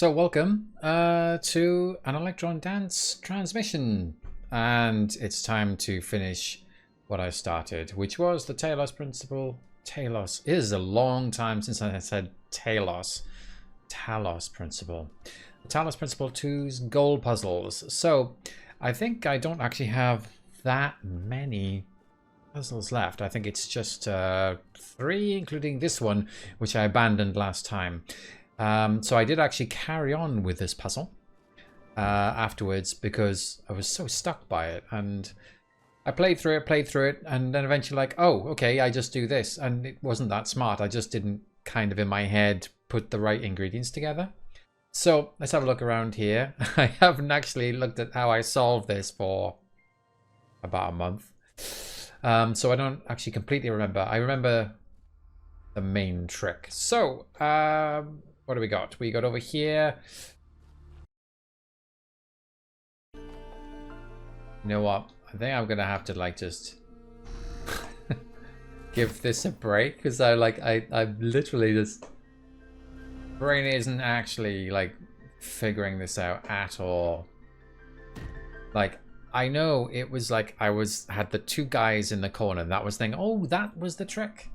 So welcome to an Electron dance transmission, and it's time to finish what I started, which was the Talos principle. Talos is a long time since I said Talos principle. The Talos principle 2's goal puzzles. So I think I don't actually have that many puzzles left. I think it's just 3, including this one, which I abandoned last time. So I did actually carry on with this puzzle afterwards because I was so stuck by it, and I played through it, and then eventually like, oh, okay, I just do this, and it wasn't that smart. I just didn't kind of in my head put the right ingredients together. So let's have a look around here. I haven't actually looked at how I solved this for about a month. So I don't actually completely remember. I remember the main trick. So, what do we got? We got over here. You know what? I think I'm gonna have to like just give this a break because I'm literally just brain isn't actually like figuring this out at all. Like I know it was like I had the 2 guys in the corner and that was thinking, oh, that was the trick.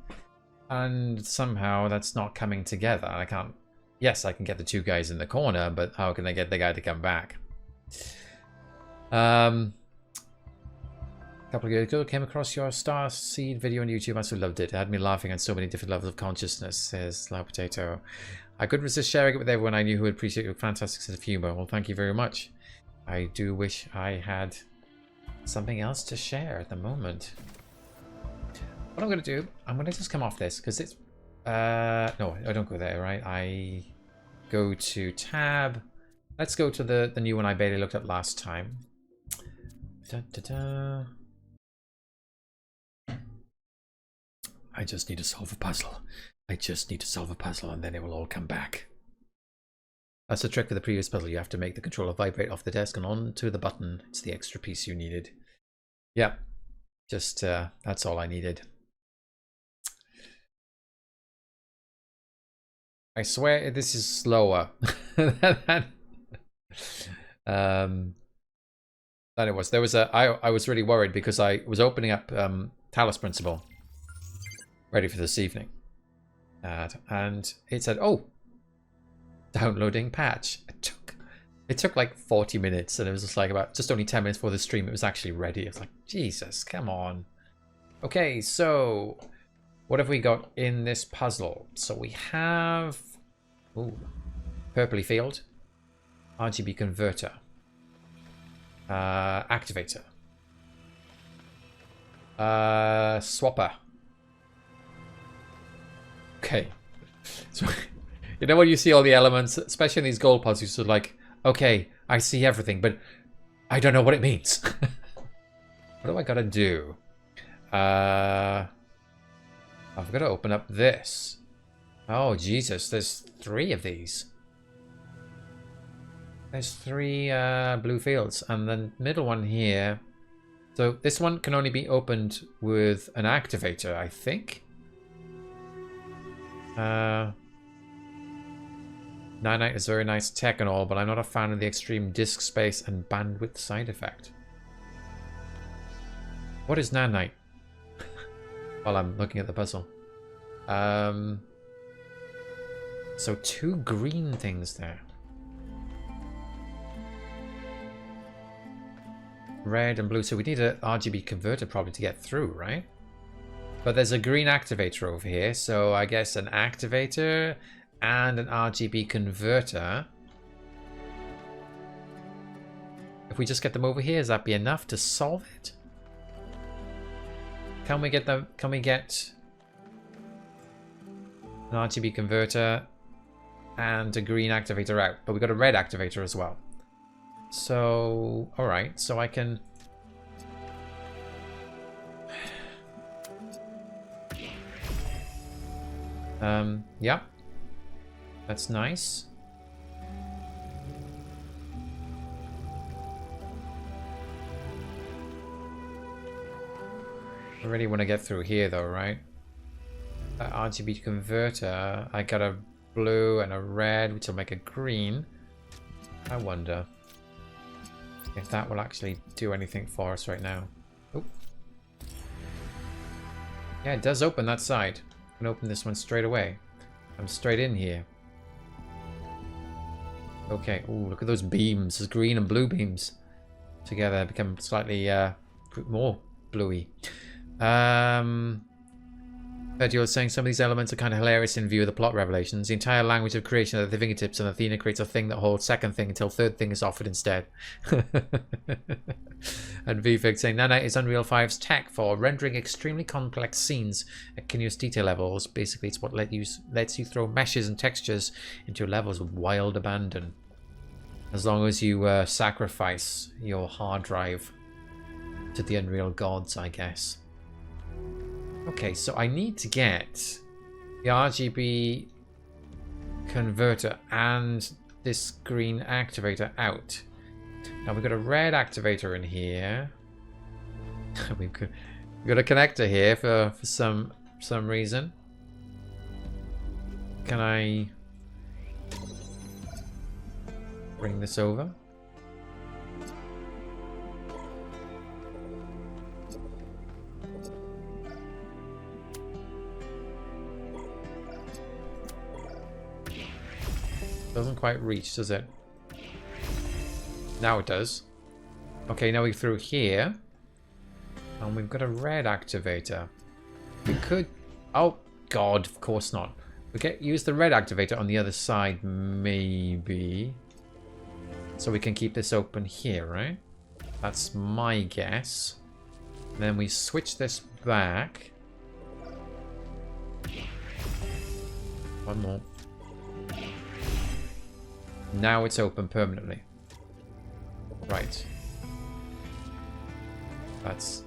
And somehow that's not coming together. I can't. Yes, I can get the 2 guys in the corner, but how can I get the guy to come back? A couple of years ago, came across your Star Seed video on YouTube. I so loved it. It had me laughing at so many different levels of consciousness, says Loud Potato. I couldn't resist sharing it with everyone I knew who would appreciate your fantastic sense of humor. Well, thank you very much. I do wish I had something else to share at the moment. What I'm going to do, I'm going to just come off this because it's... no, I don't go there, right? I go to tab. Let's go to the new one I barely looked at last time. Da, da, da. I just need to solve a puzzle. I just need to solve a puzzle and then it will all come back. That's the trick for the previous puzzle. You have to make the controller vibrate off the desk and onto the button. It's the extra piece you needed. Yeah, just that's all I needed. I swear this is slower than it was. There was I was really worried because I was opening up Talos Principle ready for this evening. And it said, oh, downloading patch. It took like 40 minutes and it was just like about just only 10 minutes before the stream it was actually ready. It was like, Jesus, come on. Okay, so what have we got in this puzzle? So we have purpley field, RGB converter, activator, swapper. Okay, so you know when you see all the elements, especially in these gold puzzles, you're like, okay, I see everything, but I don't know what it means. What do I gotta do? I've got to open up this. Oh, Jesus, there's 3 of these. There's 3 blue fields, and the middle one here. So this one can only be opened with an activator, I think. Nanite is very nice tech and all, but I'm not a fan of the extreme disk space and bandwidth side effect. What is Nanite? While I'm looking at the puzzle. So 2 green things there. Red and blue. So we need an RGB converter probably to get through, right? But there's a green activator over here. So I guess an activator and an RGB converter. If we just get them over here, does that be enough to solve it? Can we get them? Can we get an RGB converter and a green activator out? But we got a red activator as well. So, all right. So I can. Yeah. That's nice. I really want to get through here though, right? RGB converter. I got a blue and a red, which will make a green. I wonder if that will actually do anything for us right now. Oh. Yeah, it does open that side. I can open this one straight away. I'm straight in here. Okay. Ooh, look at those beams. Those green and blue beams together become slightly more bluey. But you're saying some of these elements are kind of hilarious in view of the plot revelations. The entire language of creation at the fingertips, and Athena creates a thing that holds second thing until third thing is offered instead. And VFig saying Nanite is Unreal 5's tech for rendering extremely complex scenes at continuous detail levels. Basically, it's what lets you throw meshes and textures into levels with wild abandon. As long as you sacrifice your hard drive to the Unreal gods, I guess. Okay, so I need to get the RGB converter and this green activator out. Now we've got a red activator in here. we've got a connector here for some reason. Can I bring this over? Doesn't quite reach, does it? Now it does. Okay, now we're through here. And we've got a red activator. We could... Oh, God, of course not. We could use the red activator on the other side, maybe. So we can keep this open here, right? That's my guess. And then we switch this back. One more. Now it's open permanently. Right. That's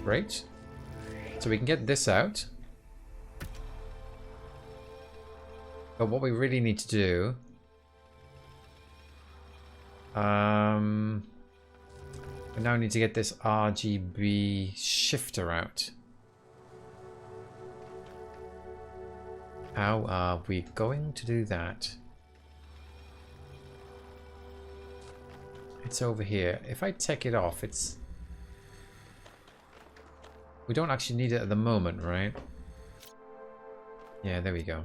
great. So we can get this out. But what we really need to do... we now need to get this RGB shifter out. How are we going to do that? It's over here. If I take it off, it's... We don't actually need it at the moment, right? Yeah, there we go.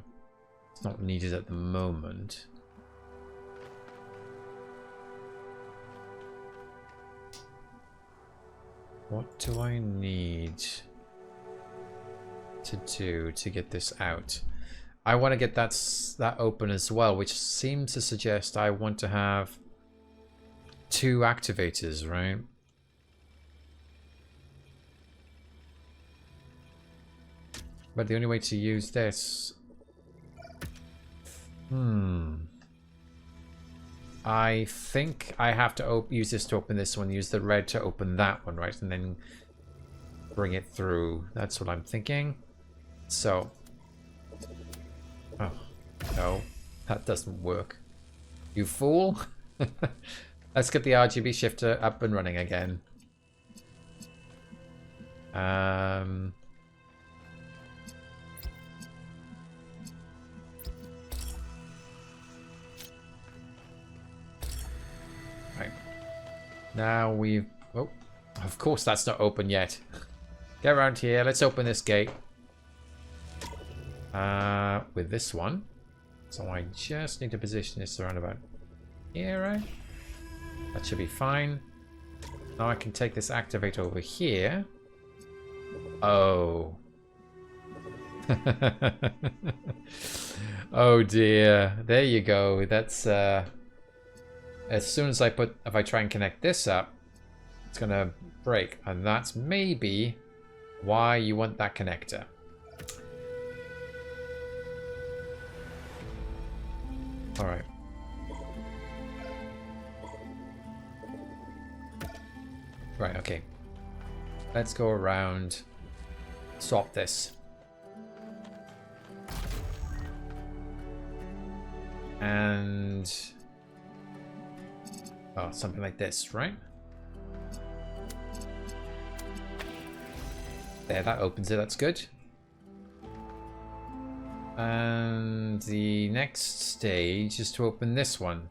It's not needed at the moment. What do I need to do to get this out? I want to get that open as well, which seems to suggest I want to have 2 activators, right? But the only way to use this... I think I have to use this to open this one, use the red to open that one, right? And then bring it through. That's what I'm thinking. So... Oh, no. That doesn't work. You fool! Let's get the RGB shifter up and running again. Right. Now we've... Oh, of course that's not open yet. Get around here. Let's open this gate. With this one. So I just need to position this around about here, right? That should be fine. Now I can take this activator over here. Oh. Oh dear. There you go. That's as soon as if I try and connect this up, it's gonna break. And that's maybe why you want that connector. Alright. Right, okay. Let's go around, swap this. And... oh, something like this, right? There, that opens it, that's good. And the next stage is to open this one.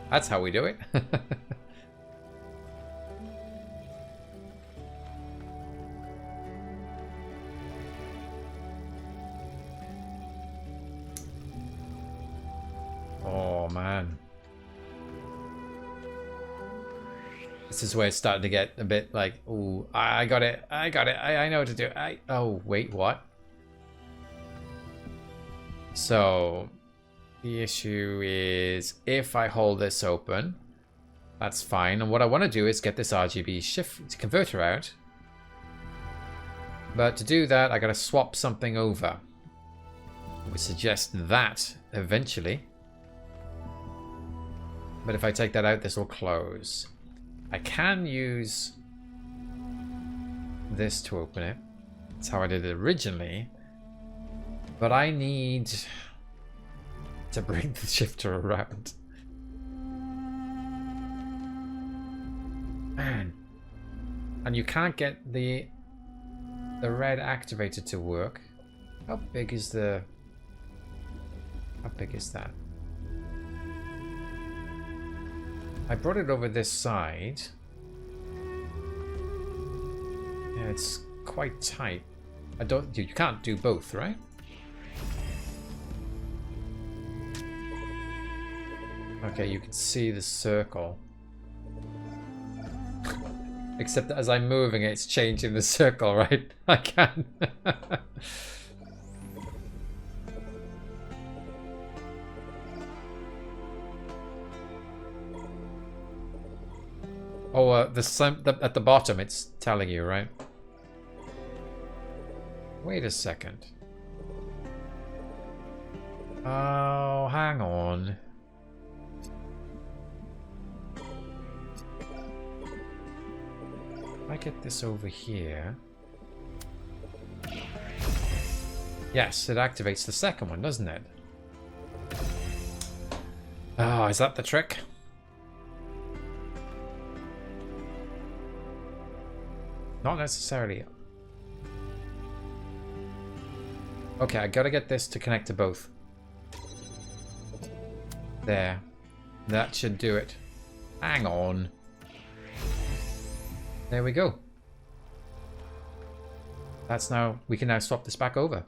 That's how we do it. Oh man. This is where it's starting to get a bit like, ooh, I got it, I know what to do. Oh, wait, what? So, the issue is, if I hold this open, that's fine. And what I want to do is get this RGB shift converter out. But to do that, I got to swap something over. We suggest that eventually. But if I take that out, this will close. I can use this to open it. That's how I did it originally. But I need to bring the shifter around. Man. And you can't get the red activator to work. How big is that? I brought it over this side. Yeah, it's quite tight. You can't do both, right? Okay, you can see the circle. Except that as I'm moving it, it's changing the circle, right? I can. Oh, at the bottom, it's telling you, right? Wait a second. Oh, hang on. If I get this over here. Yes, it activates the second one, doesn't it? Oh, is that the trick? Not necessarily. Okay, I gotta get this to connect to both. There. That should do it. Hang on. There we go. That's now... We can now swap this back over.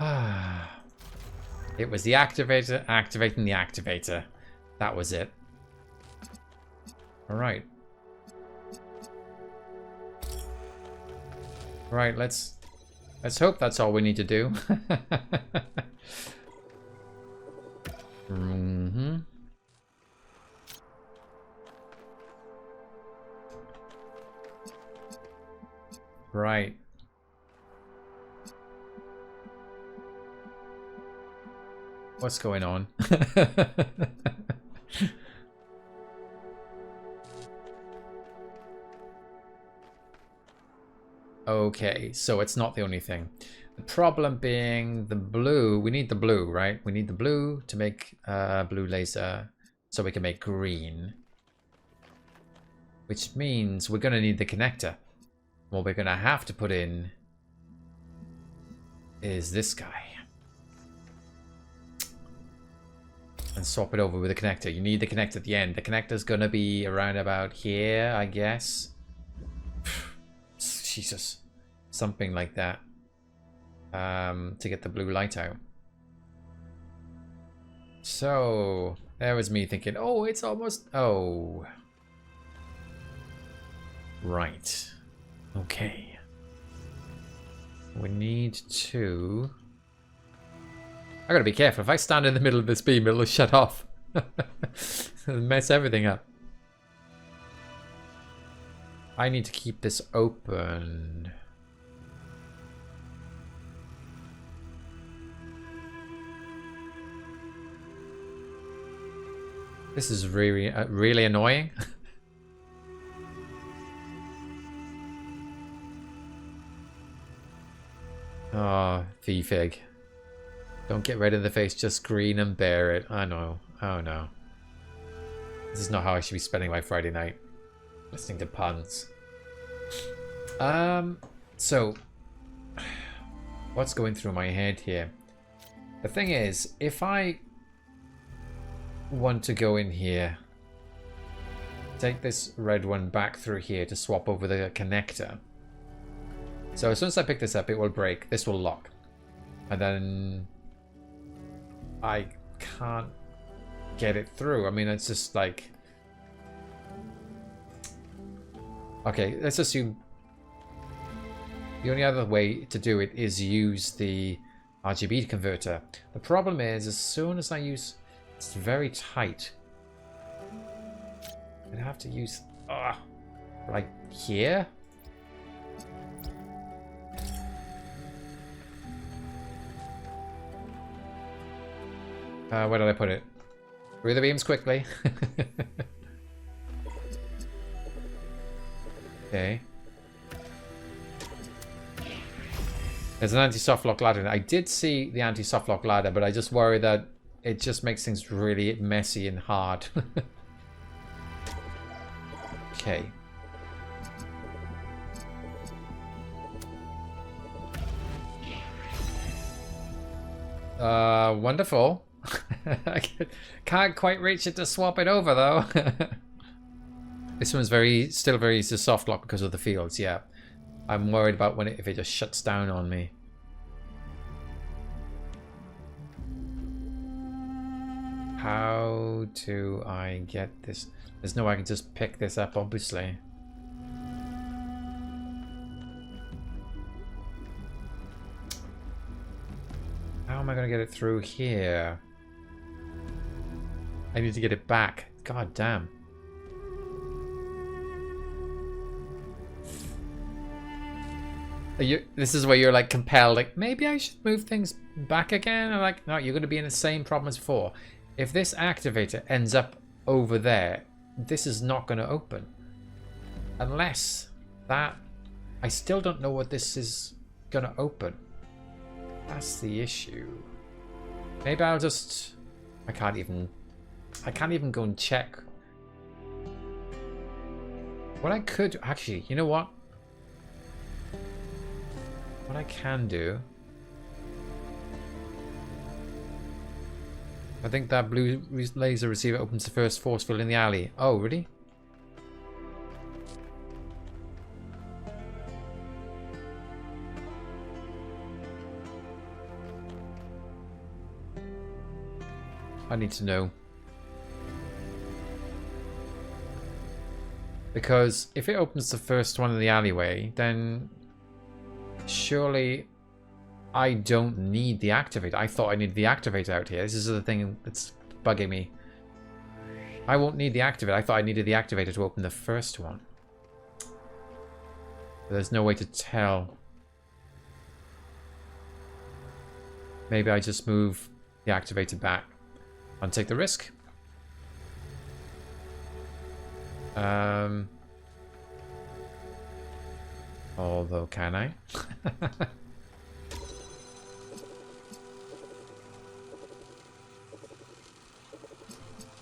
Ah. It was the activator activating the activator. That was it. Alright. Right, let's hope that's all we need to do. Mm-hmm. Right. What's going on? Okay, so it's not the only thing. The problem being the blue. We need the blue, right? We need the blue to make blue laser so we can make green. Which means we're going to need the connector. What we're going to have to put in is this guy. And swap it over with the connector. You need the connector at the end. The connector's going to be around about here, I guess. Jesus. Something like that. To get the blue light out. So, there was me thinking, oh, it's almost... Oh. Right. Okay. We need to... I gotta be careful. If I stand in the middle of this beam, it'll shut off. It'll mess everything up. I need to keep this open. This is really, really annoying. Oh, V-Fig. Don't get red in the face, just green and bear it. I know. Oh no. This is not how I should be spending my Friday night. Listening to puns. So what's going through my head here? The thing is, if I want to go in here, take this red one back through here to swap over the connector. So as soon as I pick this up, it will break. This will lock. And then I can't get it through. I mean, it's just like... Okay, let's assume the only other way to do it is use the RGB converter. The problem is, as soon as I use... It's very tight. I'd have to use... like here? Where did I put it? Through the beams quickly. Okay. There's an anti-soft lock ladder. I did see the anti-soft lock ladder, but I just worry that it just makes things really messy and hard. Okay. Wonderful. I can't quite reach it to swap it over though. This one's still very soft lock because of the fields. Yeah, I'm worried about if it just shuts down on me. How do I get this? There's no way I can just pick this up, obviously. How am I going to get it through here? I need to get it back. God damn. This is where you're like compelled, like maybe I should move things back again. I'm like, no, you're going to be in the same problem as before. If this activator ends up over there, this is not going to open. Unless that... I still don't know what this is going to open. That's the issue. Maybe I'll just... I can't even go and check. What I could... Actually, you know what? What I can do... I think that blue laser receiver opens the first force field in the alley. Oh, really? I need to know. Because if it opens the first one in the alleyway, then surely I don't need the activator. I thought I needed the activator out here. This is the thing that's bugging me. I won't need the activator. I thought I needed the activator to open the first one. But there's no way to tell. Maybe I just move the activator back and take the risk. Although, can I?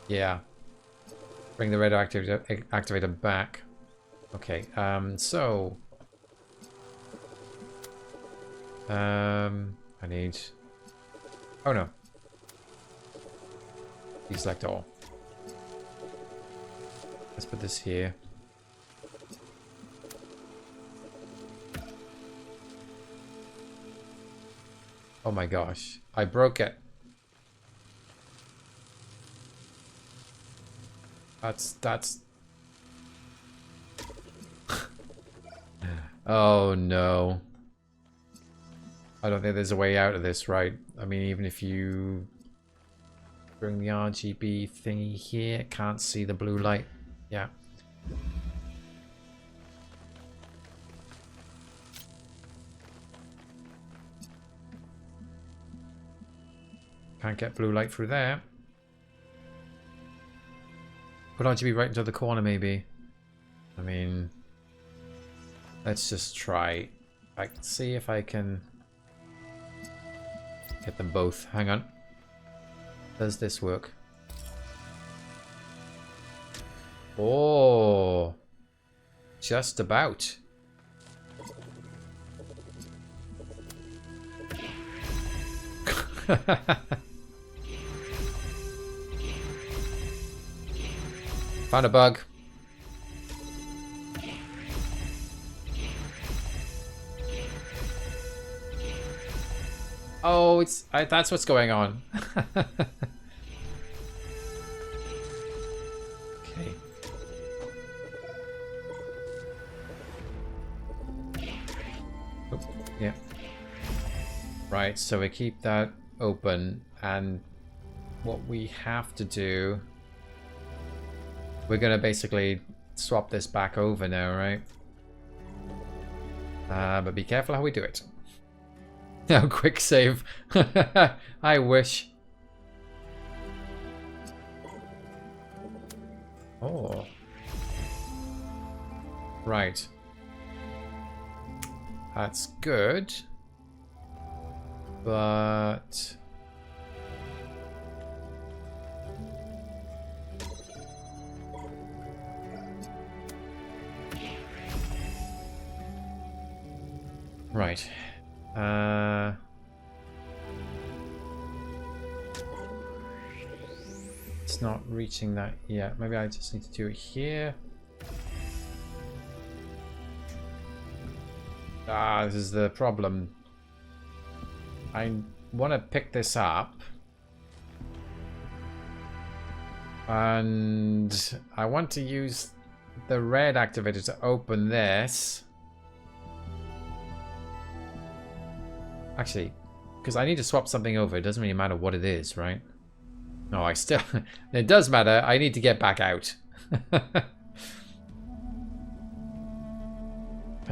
Yeah. Bring the red activator back. Okay, so... I need... Oh no. Deselect all. Let's put this here. Oh my gosh. I broke it. That's... Oh no. I don't think there's a way out of this, right? I mean, even if you bring the RGB thingy here, can't see the blue light. Yeah. Can't get blue light through there. Put RGB right into the corner, maybe. I mean, let's just try. I can see if I can get them both. Hang on. Does this work? Oh, just about. Found a bug. Oh, it's that's what's going on. Okay. Oh, yeah. Right, so we keep that open, and what we have to do, we're gonna basically swap this back over now, right? But be careful how we do it. No, quick save. I wish. Oh. Right. That's good. But... Right. It's not reaching that yet. Maybe I just need to do it here. Ah, this is the problem. I want to pick this up. And I want to use the red activator to open this. Actually, because I need to swap something over. It doesn't really matter what it is, right? No, I still... It does matter. I need to get back out. I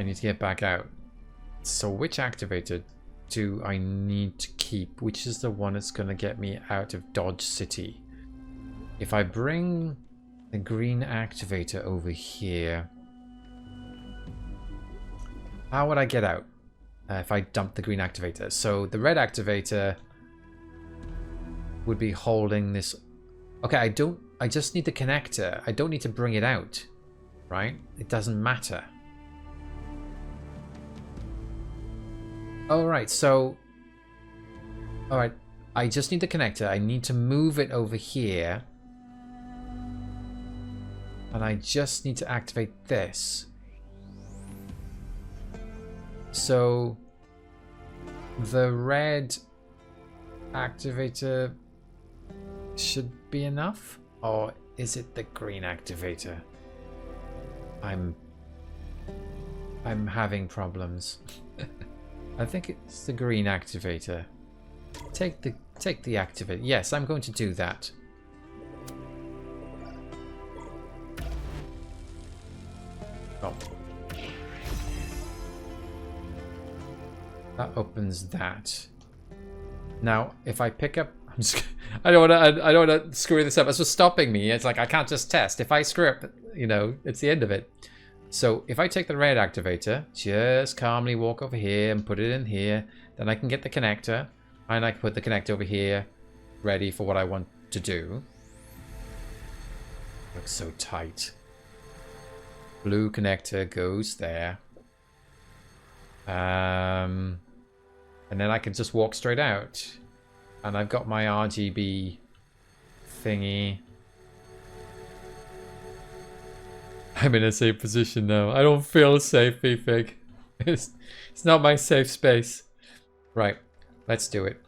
need to get back out. So which activator do I need to keep? Which is the one that's going to get me out of Dodge City? If I bring the green activator over here, how would I get out? If I dump the green activator. So the red activator would be holding this. Okay, I just need the connector. I don't need to bring it out, right? It doesn't matter. All right, so, all right, I just need the connector. I need to move it over here. And I just need to activate this. So the red activator should be enough, or is it the green activator? I'm having problems. I think it's the green activator. Take the activator. Yes, I'm going to do that. Oh. That opens that. Now, if I pick up, I don't want to screw this up. It's just stopping me. It's like I can't just test. If I screw up, you know, it's the end of it. So if I take the red activator, just calmly walk over here and put it in here, then I can get the connector, and I can put the connector over here, ready for what I want to do. Looks so tight. Blue connector goes there. And then I can just walk straight out. And I've got my RGB thingy. I'm in a safe position now. I don't feel safe, Fig. It's not my safe space. Right, let's do it.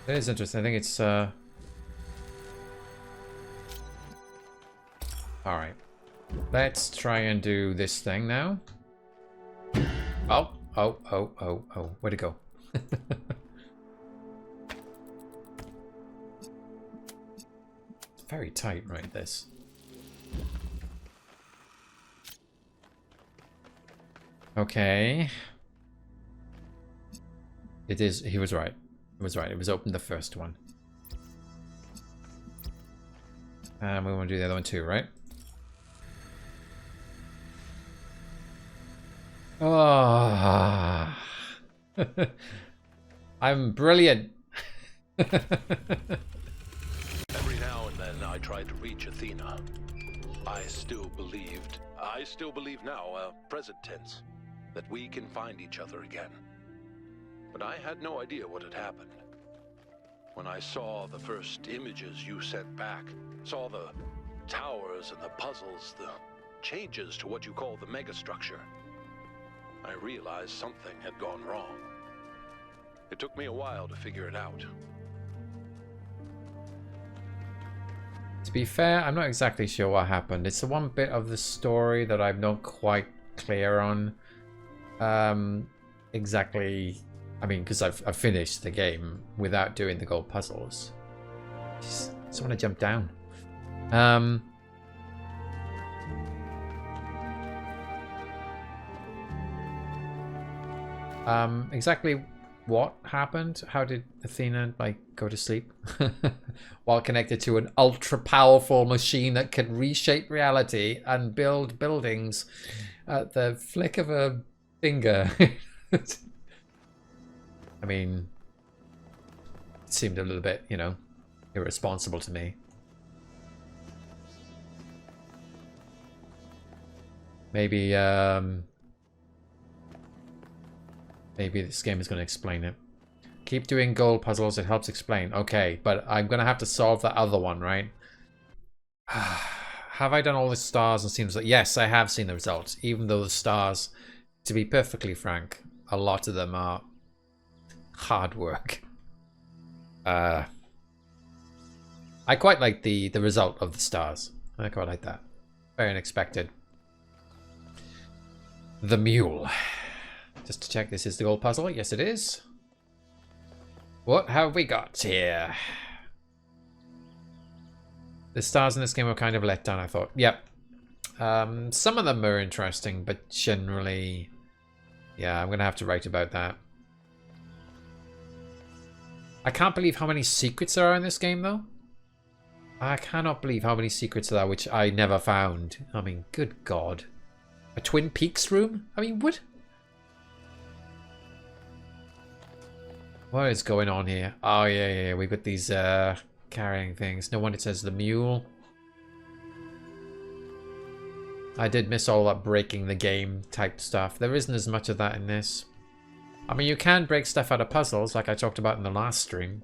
That is interesting. I think it's alright. Let's try and do this thing now. Oh. Where'd it go? It's very tight, right, this. Okay. It is, he was right. It was right, it was open the first one. And we want to do the other one too, right? Oh. I'm brilliant. Every now and then I try to reach Athena. I still believe now, present tense, that we can find each other again. But I had no idea what had happened. When I saw the first images you sent back, saw the towers and the puzzles, the changes to what you call the Megastructure, I realized something had gone wrong. It took me a while to figure it out. To be fair, I'm not exactly sure what happened. It's the one bit of the story that I'm not quite clear on. Exactly. I mean, because I've finished the game without doing the gold puzzles. Just want to jump down. Exactly what happened? How did Athena go to sleep while connected to an ultra powerful machine that can reshape reality and build buildings at the flick of a finger? I mean, it seemed a little bit, irresponsible to me. Maybe maybe this game is going to explain it. Keep doing gold puzzles, it helps explain. Okay, but I'm going to have to solve that other one, right? Have I done all the stars and seen the results? Yes, I have seen the results. Even though the stars, to be perfectly frank, a lot of them are hard work. I quite like the result of the stars. I quite like that. Very unexpected. The Mule. Just to check, this is the gold puzzle. Yes, it is. What have we got here? The stars in this game were kind of let down, I thought. Yep. Some of them are interesting, but generally, yeah, I'm going to have to write about that. I can't believe how many secrets there are in this game, though. I cannot believe how many secrets there are, which I never found. I mean, good God. A Twin Peaks room? I mean, what? What is going on here? Oh, yeah. We've got these carrying things. No wonder it says the Mule. I did miss all that breaking the game type stuff. There isn't as much of that in this. I mean, you can break stuff out of puzzles, like I talked about in the last stream.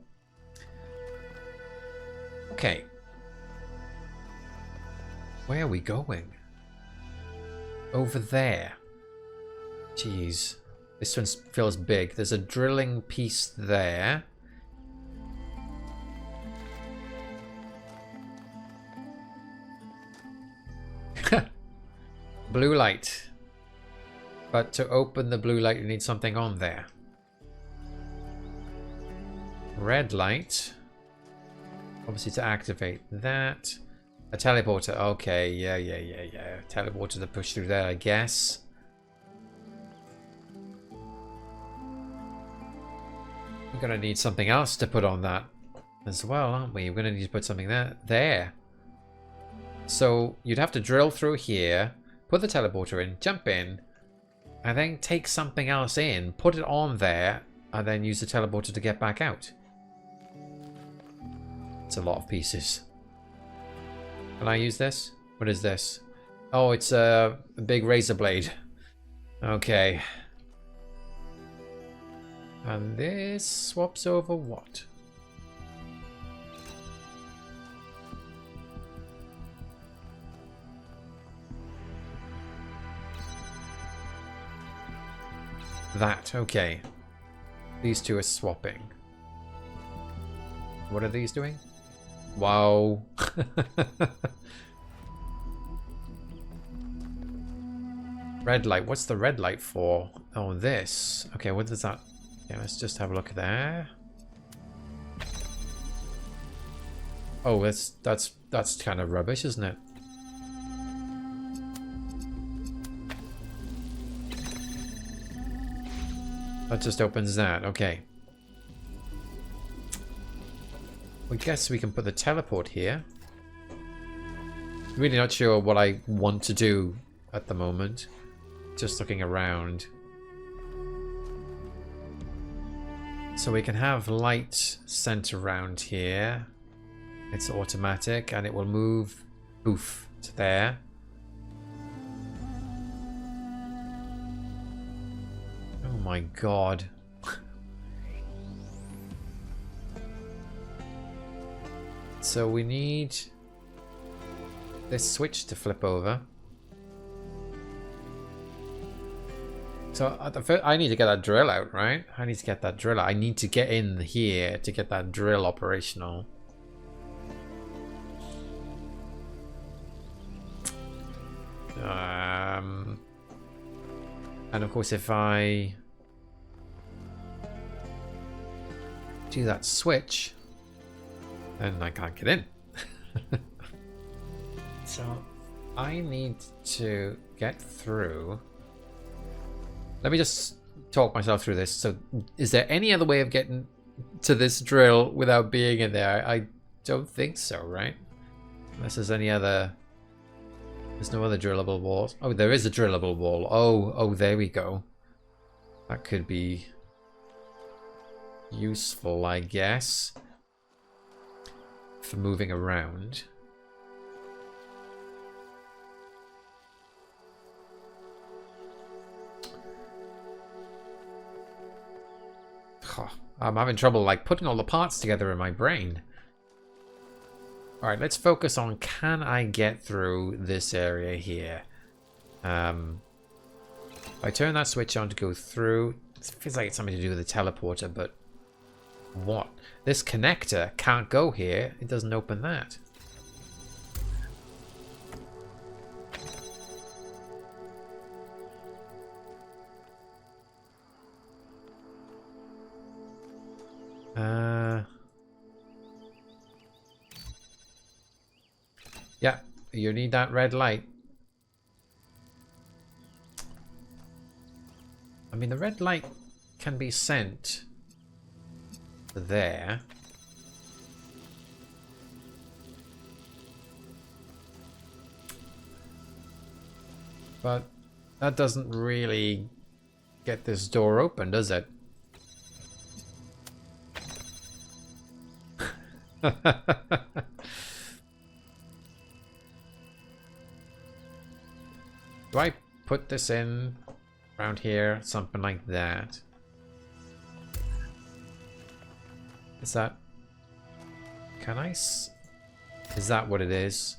Okay. Where are we going? Over there. Jeez. This one feels big. There's a drilling piece there. Blue light. But to open the blue light, you need something on there. Red light. Obviously to activate that. A teleporter. Okay, yeah. Teleporter to push through there, I guess. We're going to need something else to put on that as well, aren't we? We're going to need to put something there. So you'd have to drill through here, put the teleporter in, jump in, and then take something else in, put it on there, and then use the teleporter to get back out. It's a lot of pieces. Can I use this? What is this? Oh, it's a big razor blade. Okay. And this swaps over what? That, okay. These two are swapping. What are these doing? Wow. Red light. What's the red light for? Oh, this. Okay, what does that... Yeah, let's just have a look there. Oh, that's kind of rubbish, isn't it? That just opens that. Okay. I guess we can put the teleport here. Really not sure what I want to do at the moment. Just looking around. So we can have light sent around here. It's automatic and it will move poof to there. Oh my god. So we need this switch to flip over. So I need to get that drill out, right? I need to get that drill out. I need to get in here to get that drill operational. And of course, if I do that switch, then I can't get in. So I need to get through. Let me just talk myself through this. So is there any other way of getting to this drill without being in there? I don't think so, right? Unless there's any other... There's no other drillable walls. Oh, there is a drillable wall. Oh, there we go. That could be useful, I guess, for moving around. I'm having trouble like putting all the parts together in my brain. Alright, let's focus on, can I get through this area here? If I turn that switch on to go through, it feels like it's something to do with the teleporter, but what? This connector can't go here. It doesn't open that. Yeah, you need that red light. I mean, the red light can be sent there. But that doesn't really get this door open, does it? Do I put this in around here? Something like that. Is that... Can I... Is that what it is?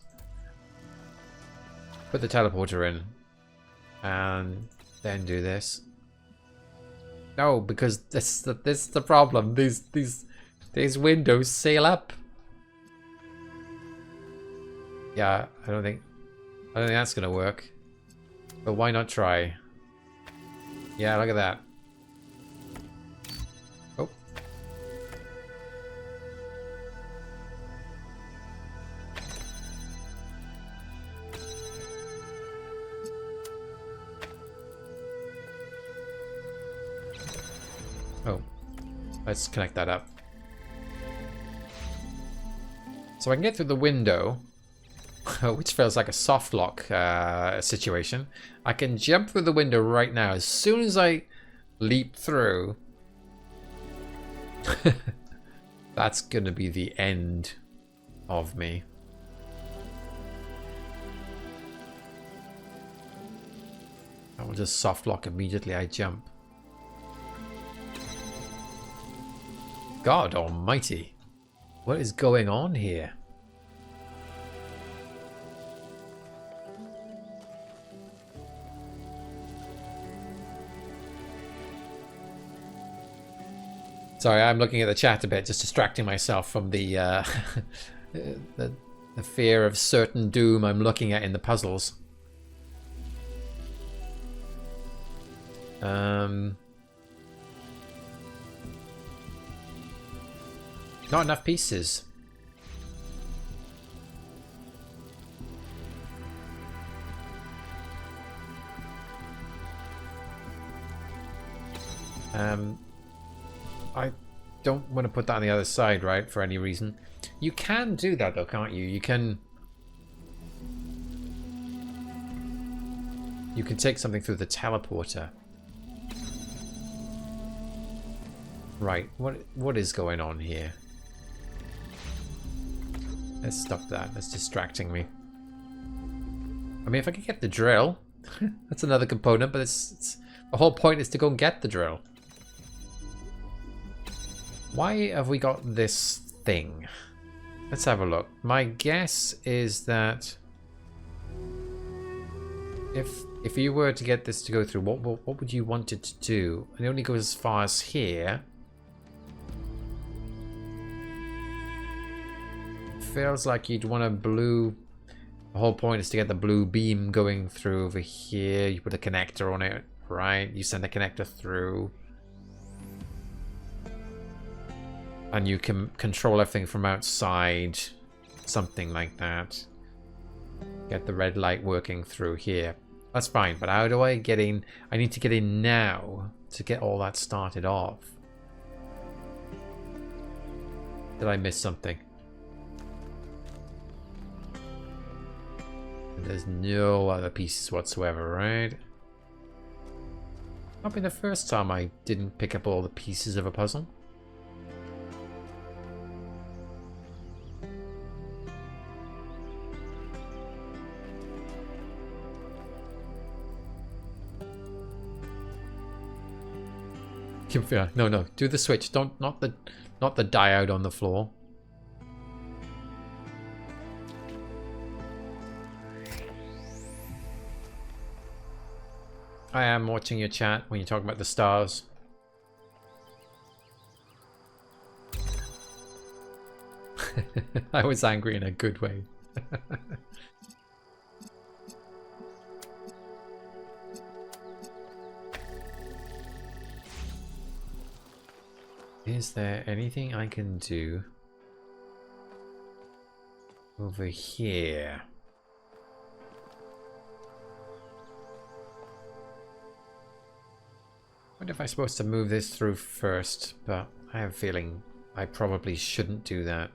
Put the teleporter in. And then do this. No, because this is the problem. These windows seal up. Yeah, I don't think that's gonna work. But why not try? Yeah, look at that. Oh. Oh. Let's connect that up. So I can get through the window, which feels like a soft lock situation. I can jump through the window right now. As soon as I leap through, that's going to be the end of me. I will just soft lock immediately I jump. God almighty. What is going on here? Sorry, I'm looking at the chat a bit, just distracting myself from the the fear of certain doom I'm looking at in the puzzles. Not enough pieces. I don't want to put that on the other side, right, for any reason. You can do that though, can't you? You can take something through the teleporter. Right, what is going on here? Let's stop that. That's distracting me. I mean, if I can get the drill, that's another component, but it's the whole point is to go and get the drill. Why have we got this thing? Let's have a look. My guess is that if you were to get this to go through, what would you want it to do? It only goes as far as here. Feels like you'd want a blue. The whole point is to get the blue beam going through over here. You put a connector on it, right? You send a connector through. And you can control everything from outside. Something like that. Get the red light working through here. That's fine, but how do I get in? I need to get in now to get all that started off. Did I miss something? There's no other pieces whatsoever, right? Not been the first time I didn't pick up all the pieces of a puzzle. No, do the switch. Don't not the diode on the floor. I am watching your chat when you talk about the stars. I was angry in a good way. Is there anything I can do over here? I wonder if I'm supposed to move this through first, but I have a feeling I probably shouldn't do that.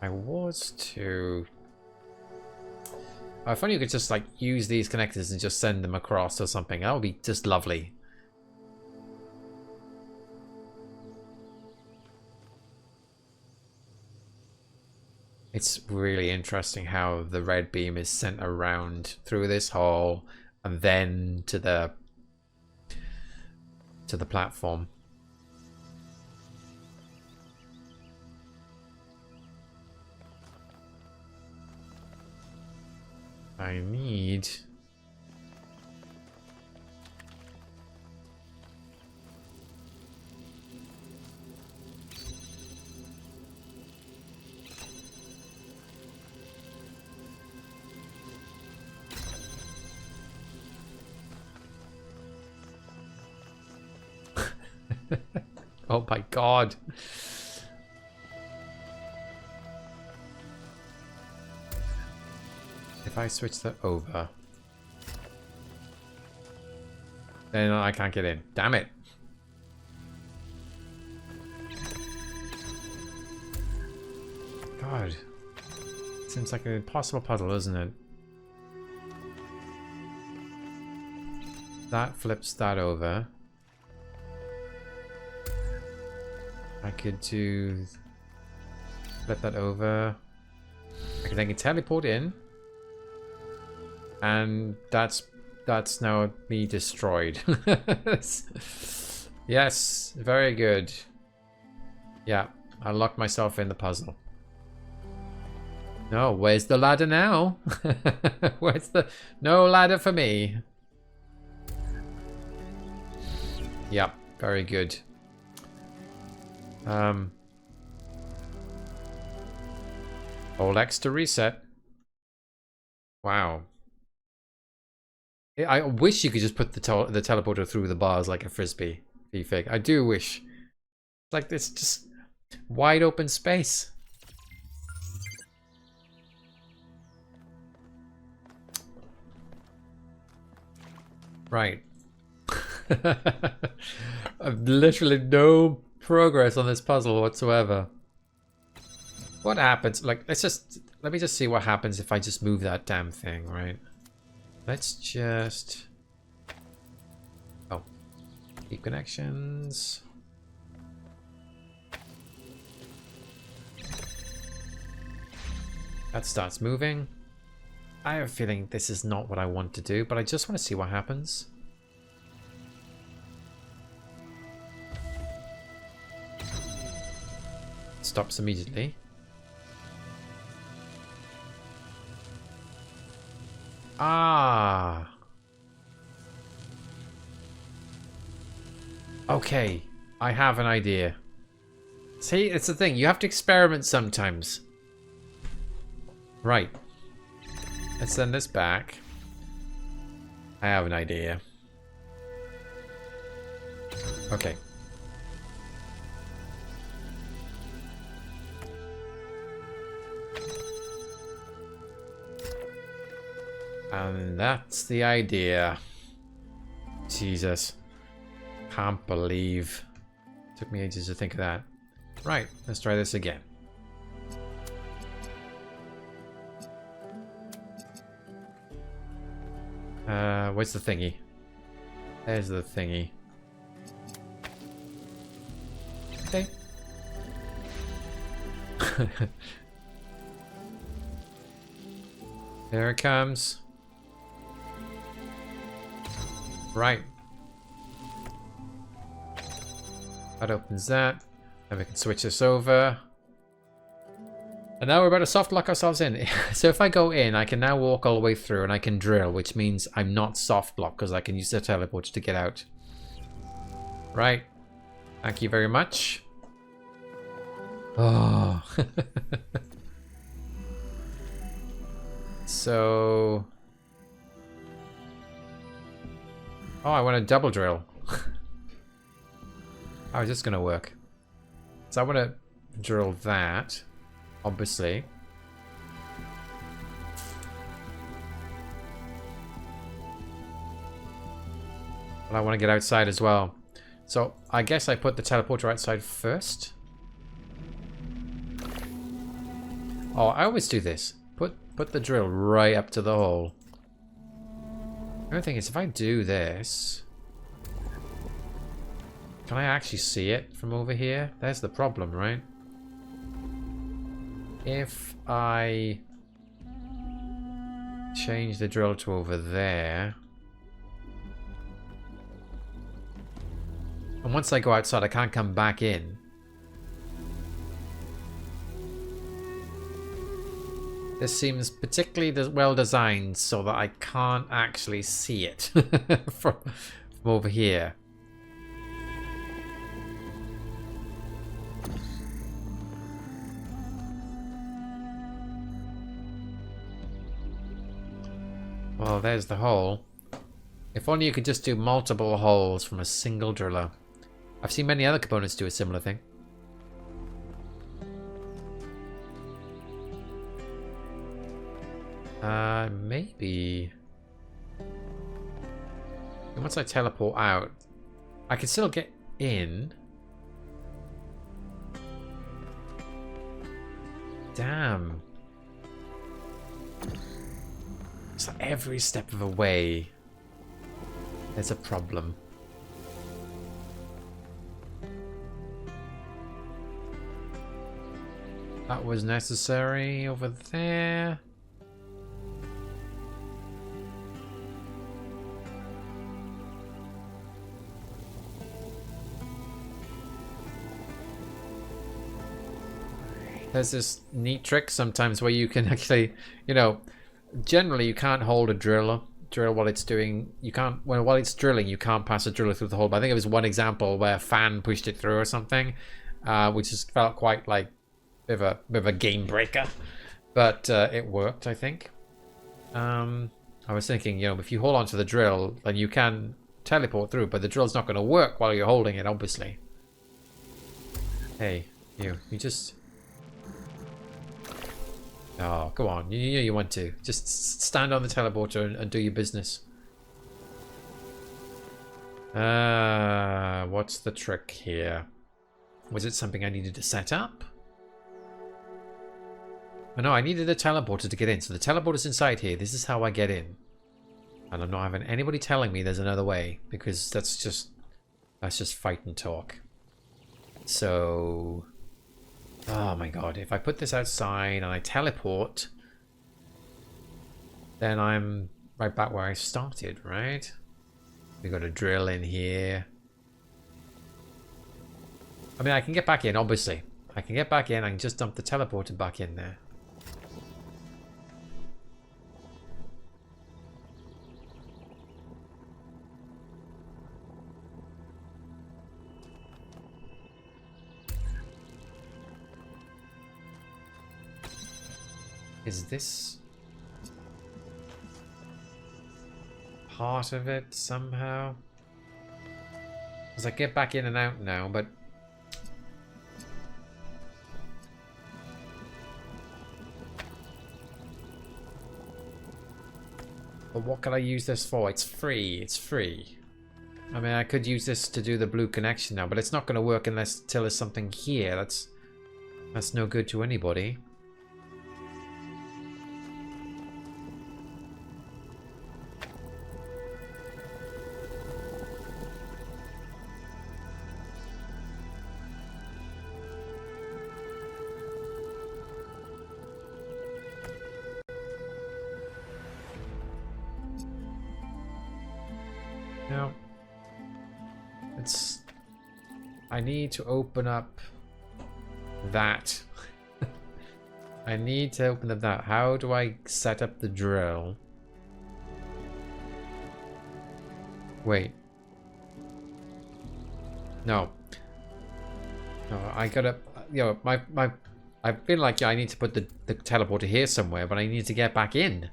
I was to... I thought you could just like use these connectors and just send them across or something. That would be just lovely. It's really interesting how the red beam is sent around through this hole and then to the platform. I need... Oh my god. If I switch that over, then I can't get in. Damn it. God. Seems like an impossible puzzle, isn't it? That flips that over. I could do... flip that over. I can teleport in. And that's now me destroyed. Yes, very good. Yeah, I locked myself in the puzzle. No, where's the ladder now? Where's the... No ladder for me. Yep, very good. Hold X to reset. Wow. I wish you could just put the teleporter through the bars like a frisbee. V-Fig. I do wish. Like it's just wide open space. Right. I've literally no progress on this puzzle whatsoever. What happens? Like, let me just see what happens if I just move that damn thing, right? Let's just... Oh. Keep connections. That starts moving. I have a feeling this is not what I want to do, but I just want to see what happens. Stops immediately. Ah. Okay, I have an idea. See, it's the thing. You have to experiment sometimes. Right. Let's send this back. I have an idea. Okay. And that's the idea. Jesus. Can't believe. Took me ages to think of that. Right, let's try this again. Where's the thingy? There's the thingy. Okay. There it comes. Right. That opens that. Then we can switch this over. And now we're about to soft lock ourselves in. So if I go in, I can now walk all the way through and I can drill, which means I'm not soft locked because I can use the teleporter to get out. Right. Thank you very much. Oh. So... Oh, I want a double drill. How is this going to work? So I want to drill that, obviously. But I want to get outside as well. So I guess I put the teleporter outside first. Oh, I always do this. Put the drill right up to the hole. The only thing is, if I do this... Can I actually see it from over here? There's the problem, right? If I change the drill to over there... And once I go outside, I can't come back in. This seems particularly well designed so that I can't actually see it from over here. Well, there's the hole. If only you could just do multiple holes from a single driller. I've seen many other components do a similar thing. Maybe. And once I teleport out, I can still get in. Damn. It's like every step of the way, there's a problem. That was necessary over there. There's this neat trick sometimes where you can actually, you know, generally you can't hold a drill while it's doing, you can't, while it's drilling, you can't pass a driller through the hole. But I think it was one example where a fan pushed it through or something, which just felt quite like a bit of a game breaker. But it worked, I think. I was thinking, you know, if you hold onto the drill, then you can teleport through, but the drill's not going to work while you're holding it, obviously. Hey, you just... Oh, go on. You want to. Just stand on the teleporter and do your business. What's the trick here? Was it something I needed to set up? Oh, no, I needed a teleporter to get in. So the teleporter's inside here. This is how I get in. And I'm not having anybody telling me there's another way. Because that's just fight and talk. So... Oh my god, if I put this outside and I teleport... then I'm right back where I started, right? We got a drill in here. I mean, I can get back in, obviously. I can get back in. I can just dump the teleporter back in there. Is this part of it somehow? Because I get back in and out now, but... But what can I use this for? It's free. It's free. I mean, I could use this to do the blue connection now, but it's not going to work unless till there's something here. That's no good to anybody. Now, I need to open up that. I need to open up that. How do I set up the drill? Wait. No. No, I gotta, you know, I feel like I need to put the teleporter here somewhere, but I need to get back in.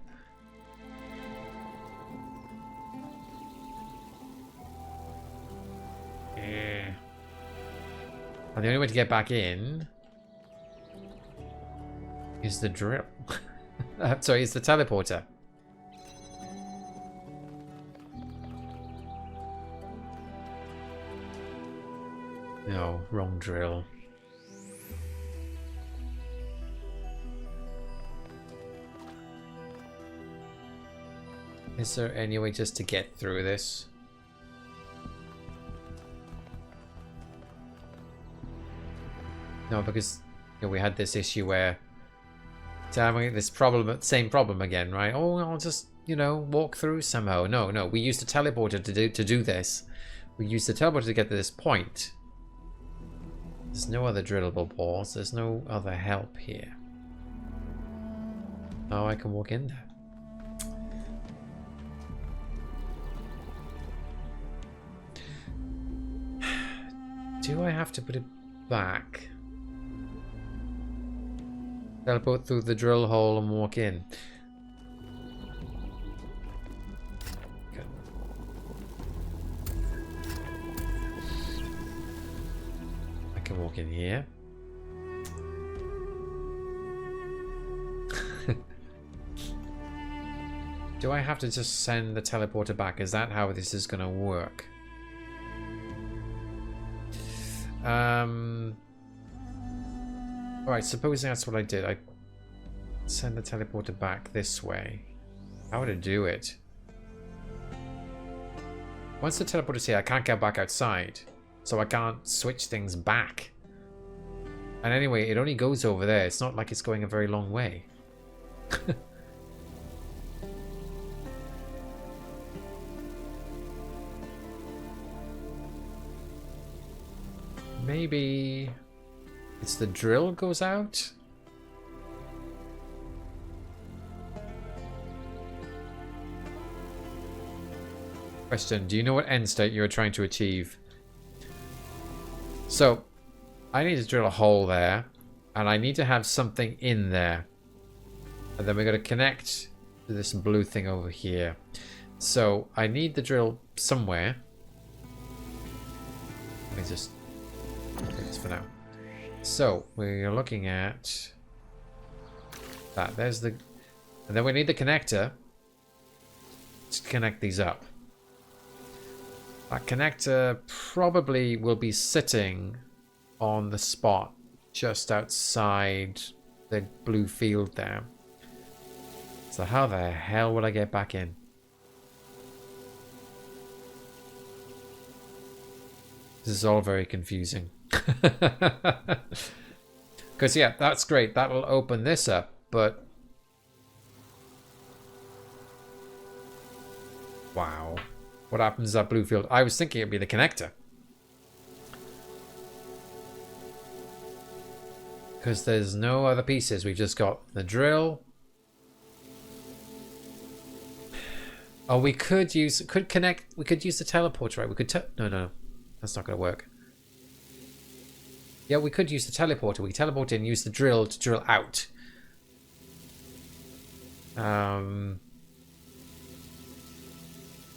And the only way to get back in is the drill. Sorry, it's the teleporter. No, wrong drill. Is there any way just to get through this? No, because you know, we had this issue where this problem, same problem again, right? Oh, I'll just, you know, walk through somehow. No, no, we used the teleporter to do this. We used the teleporter to get to this point. There's no other drillable balls. There's no other help here. Oh, I can walk in there. Do I have to put it back? Teleport through the drill hole and walk in. Okay. I can walk in here. Do I have to just send the teleporter back? Is that how this is going to work? Alright, supposing that's what I did. I send the teleporter back this way. How would I do it? Once the teleporter's here, I can't get back outside. So I can't switch things back. And anyway, it only goes over there. It's not like it's going a very long way. Maybe it's the drill goes out? Question, do you know what end state you're trying to achieve? So, I need to drill a hole there, and I need to have something in there. And then we're going to connect to this blue thing over here. So, I need the drill somewhere. Let me just do this for now. So, we're looking at that. There's the... And then we need the connector to connect these up. That connector probably will be sitting on the spot just outside the blue field there. So how the hell would I get back in? This is all very confusing. Because yeah, that's great. That'll open this up, but What happens to that blue field? I was thinking it'd be the connector. Because there's no other pieces. We've just got the drill. Oh, we could use the teleporter, right? We could no, that's not going to work. Yeah, we could use the teleporter. We teleport in, use the drill to drill out.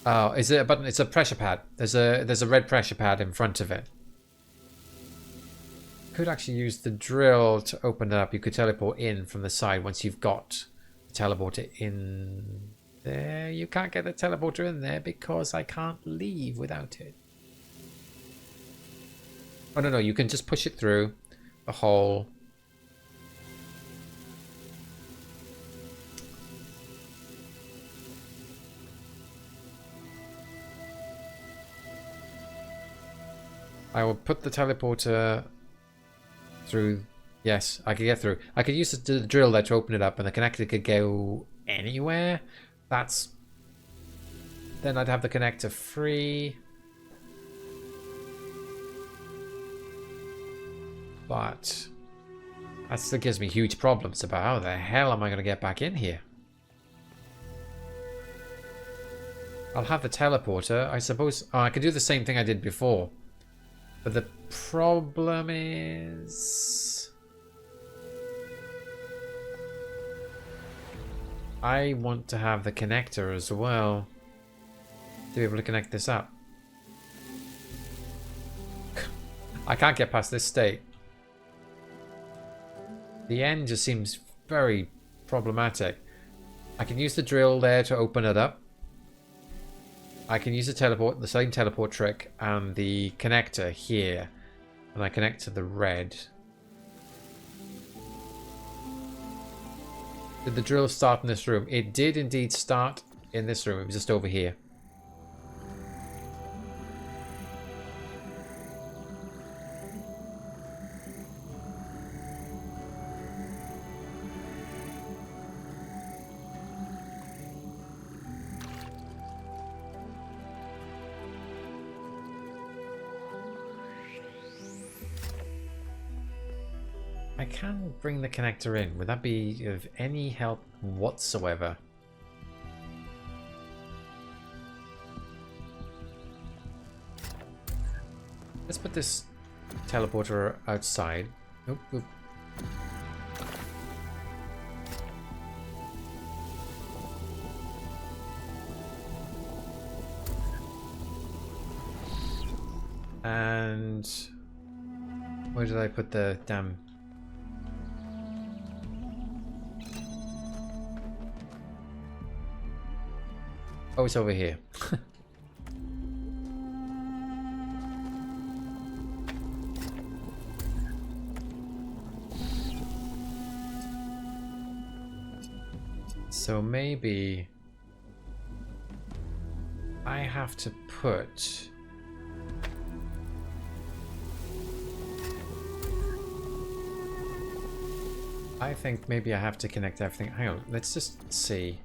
Oh, is it a button? It's a pressure pad. There's a red pressure pad in front of it. Could actually use the drill to open it up. You could teleport in from the side once you've got the teleporter in there. You can't get the teleporter in there because I can't leave without it. Oh, no, you can just push it through the hole. I will put the teleporter through. Yes, I could get through. I could use the drill there to open it up, and the connector could go anywhere. Then I'd have the connector free. But that gives me huge problems about how the hell am I going to get back in here? I'll have the teleporter. I suppose I could do the same thing I did before. But the problem is I want to have the connector as well to be able to connect this up. I can't get past this state. The end just seems very problematic. I can use the drill there to open it up. I can use the same teleport trick and the connector here. And I connect to the red. Did the drill start in this room? It did indeed start in this room. It was just over here. I can bring the connector in. Would that be of any help whatsoever? Let's put this teleporter outside. Oop, oop. And where did I put the damn... Oh, it's over here. So maybe I have to put... I think maybe I have to connect everything. Hang on, let's just see.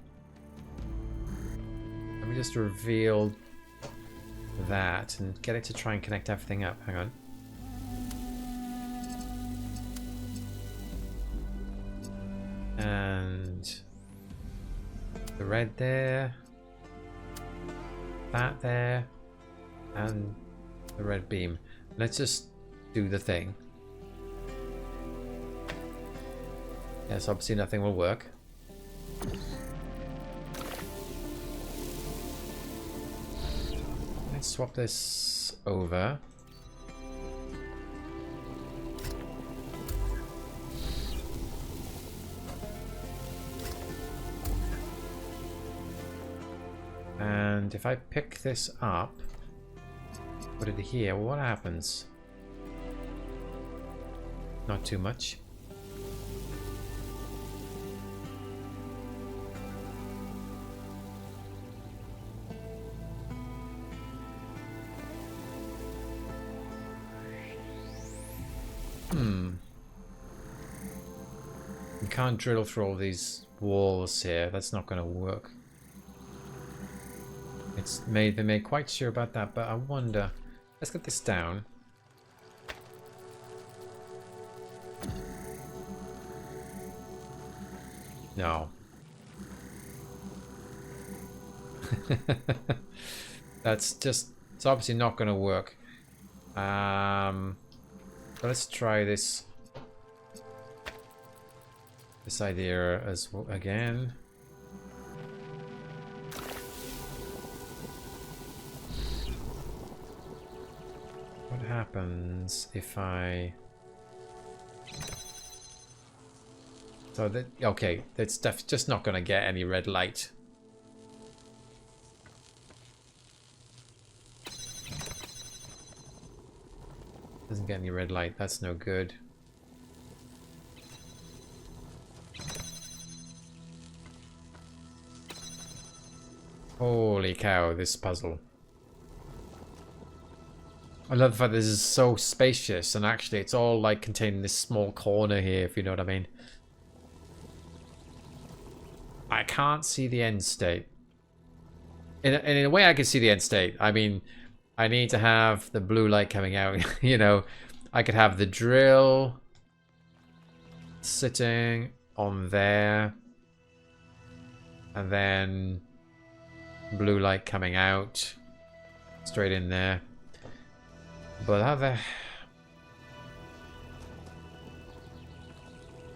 Let me just reveal that and get it to try and connect everything up. Hang on. And the red there, that there, and the red beam. Let's just do the thing. Yes, obviously nothing will work. Let's swap this over. And if I pick this up, put it here, what happens? Not too much. You can't drill through all these walls here. That's not going to work. They made quite sure about that, but I wonder. Let's get this down. No. That's just, it's obviously not going to work. But let's try this idea as well again. What happens if I... So that, okay, that's just not going to get any red light. Doesn't get any red light. That's no good. Holy cow, this puzzle. I love the fact this is so spacious, and actually it's all like contained in this small corner here, if you know what I mean. I can't see the end state. In a way I can see the end state. I mean, I need to have the blue light coming out. You know, I could have the drill sitting on there, and then blue light coming out straight in there. But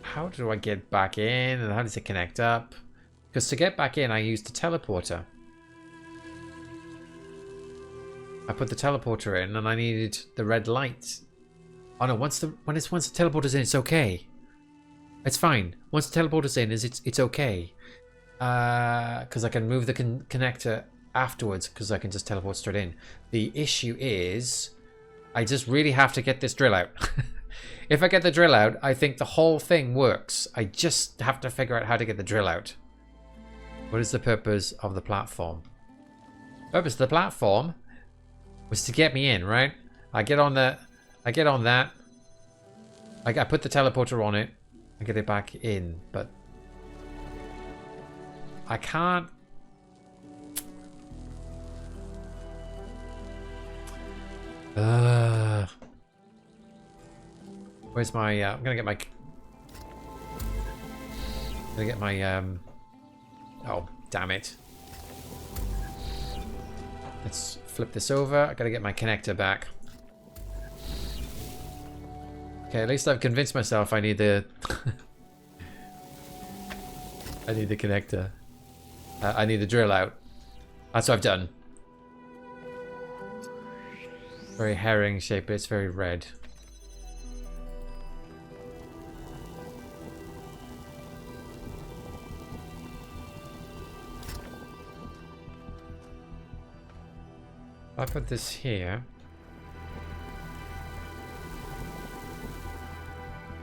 how do I get back in, and how does it connect up? Because to get back in, I used the teleporter. I put the teleporter in, and I needed the red light. Oh no! Once the teleporter's in, it's okay. It's fine. Once the teleporter's in, it's okay. Because I can move the connector afterwards, because I can just teleport straight in. The issue is, I just really have to get this drill out. If I get the drill out, I think the whole thing works. I just have to figure out how to get the drill out. What is the purpose of the platform? Purpose of the platform was to get me in, right? I get on that. I put the teleporter on it. I get it back in, but I can't. Where's my? I'm gonna get my. Oh, damn it! Let's flip this over. I gotta get my connector back. Okay, at least I've convinced myself I need the... I need the connector. I need the drill out. That's what I've done. Very herring shape, but it's very red. I put this here.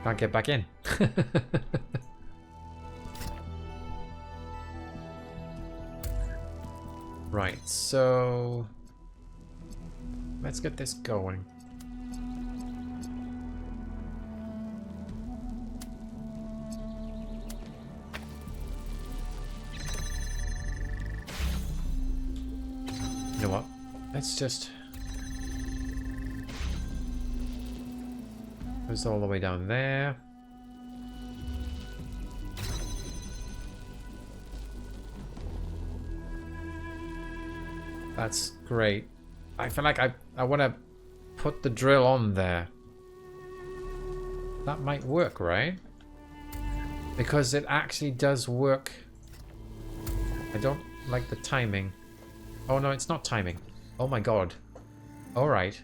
Can't get back in. Right, so let's get this going. You know what? Let's just... Goes all the way down there. That's great. I feel like I want to put the drill on there. That might work, right? Because it actually does work. I don't like the timing. Oh no, it's not timing. Oh my god. Alright.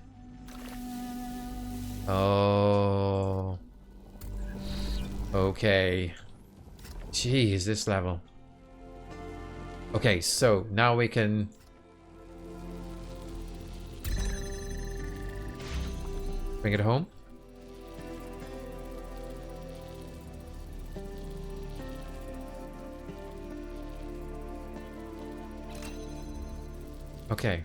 Oh. Okay. Jeez, this level. Okay, so now we can... Bring it home. Okay.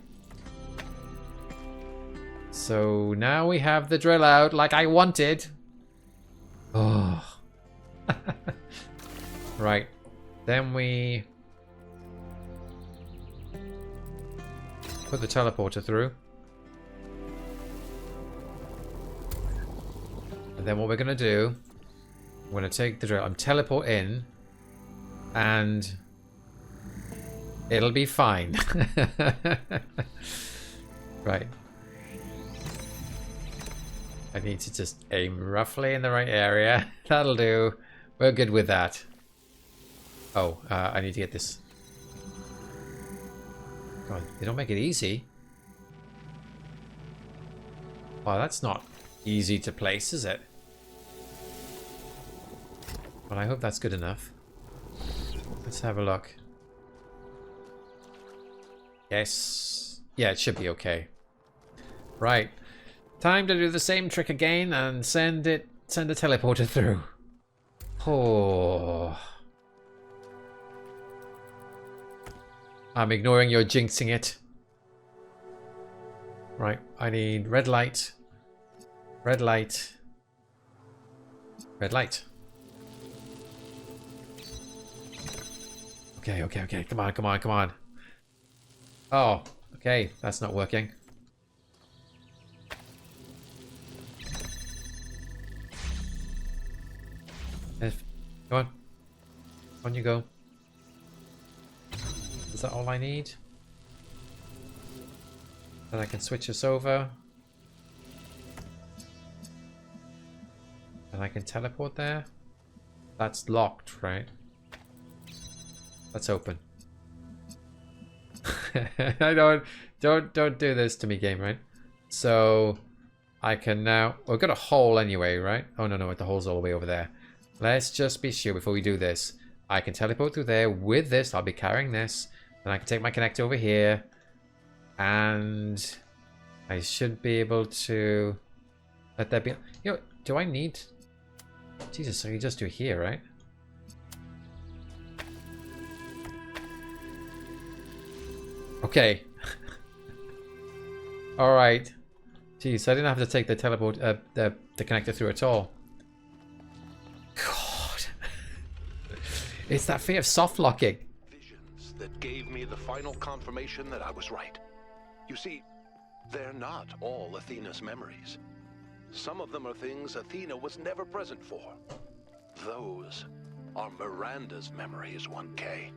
So now we have the drill out like I wanted. Oh. Right. Then we... Put the teleporter through. And then what we're going to do, we're going to take the drill. I'm teleport in. And it'll be fine. Right. I need to just aim roughly in the right area. That'll do. We're good with that. Oh, I need to get this. God, they don't make it easy. Wow, that's not easy to place, is it? But I hope that's good enough. Let's have a look. Yes. Yeah, it should be okay. Right. Time to do the same trick again and send the teleporter through. Oh. I'm ignoring your jinxing it. Right, I need red light. Red light. Red light. Okay, okay, okay. Come on, come on, come on. Oh, okay. That's not working. Go on. On you go. Is that all I need? Then I can switch us over. And I can teleport there. That's locked, right? That's open. I don't do this to me, game, right? So I can now. We've got a hole anyway, right? Oh no, the hole's all the way over there. Let's just be sure before we do this. I can teleport through there with this. I'll be carrying this. Then I can take my connector over here. And I should be able to let that be. You know, do I need. Jesus, so you just do here, right? Okay. Alright. Jeez, I didn't have to take the teleport, the connector through at all. God. It's that fear of soft locking. Visions that gave me the final confirmation that I was right. You see, they're not all Athena's memories. Some of them are things Athena was never present for. Those are Miranda's memories, 1K.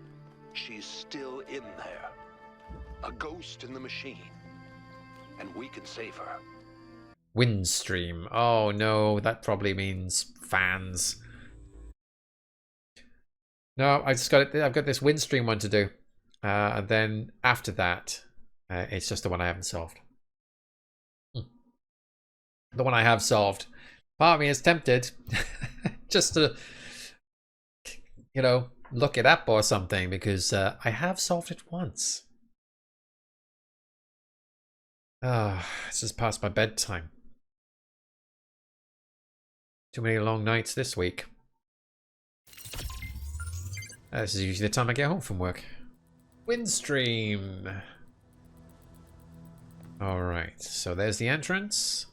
She's still in there. A ghost in the machine. And we can save her. Windstream. Oh no, that probably means fans. No, I just got it. I've got this Windstream one to do. And then after that, it's just the one I haven't solved. The one I have solved. Part of me is tempted just to, you know, look it up or something because I have solved it once. It's just past my bedtime. Too many long nights this week. This is usually the time I get home from work. Windstream. Alright, so there's the entrance.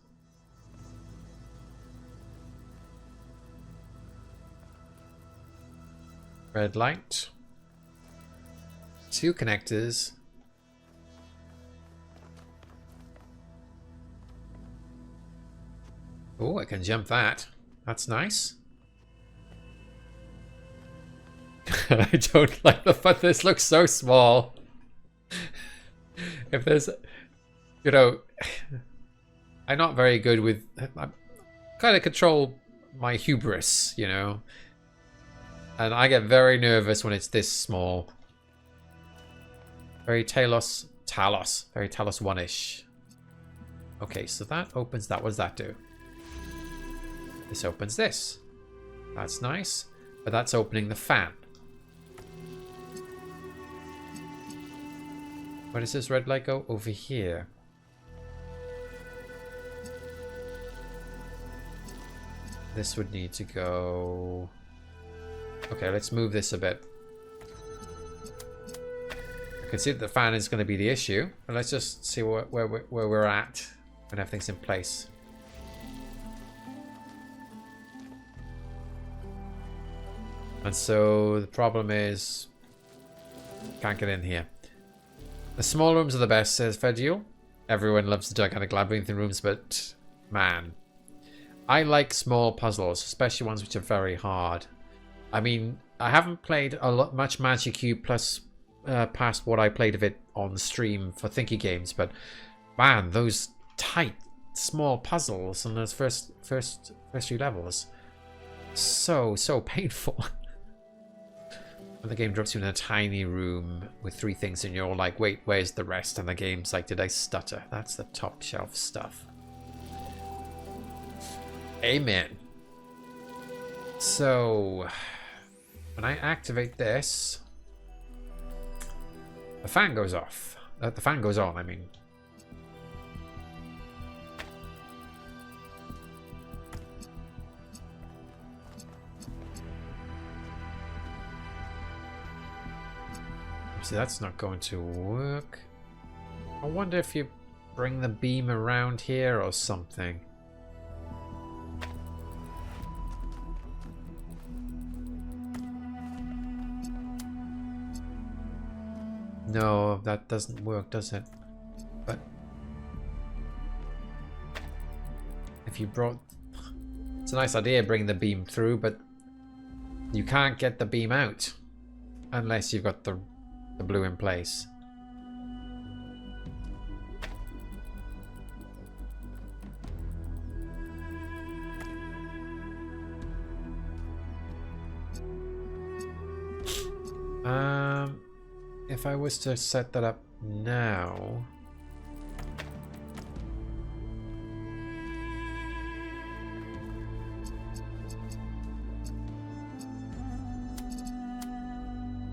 Red light. 2 connectors. Oh, I can jump that. That's nice. I don't like the fact this looks so small. If there's, you know, I'm not very good with. I kind of control my hubris, you know, and I get very nervous when it's this small. Very Talos, very Talos 1-ish. Okay, so that opens that. What does that do? This opens this. That's nice. But that's opening the fan. Where does this red light go? Over here. This would need to go... Okay, let's move this a bit. I can see that the fan is going to be the issue. But let's just see where we're at when everything's in place. And so the problem is, can't get in here. The small rooms are the best, says Fedule. Everyone loves the gigantic labyrinthine rooms, but man, I like small puzzles, especially ones which are very hard. I mean, I haven't played much Magic Cube plus past what I played of it on stream for Thinky Games, but man, those tight small puzzles on those first few levels, so painful. And the game drops you in a tiny room with 3 things and you're all like, wait, where's the rest? And the game's like, did I stutter? That's the top shelf stuff. Amen. So when I activate this, the fan goes off. The fan goes on, I mean. See, that's not going to work. I wonder if you bring the beam around here or something. No, that doesn't work, does it? But if you brought... It's a nice idea, bring the beam through, but you can't get the beam out unless you've got the blue in place. If I was to set that up now,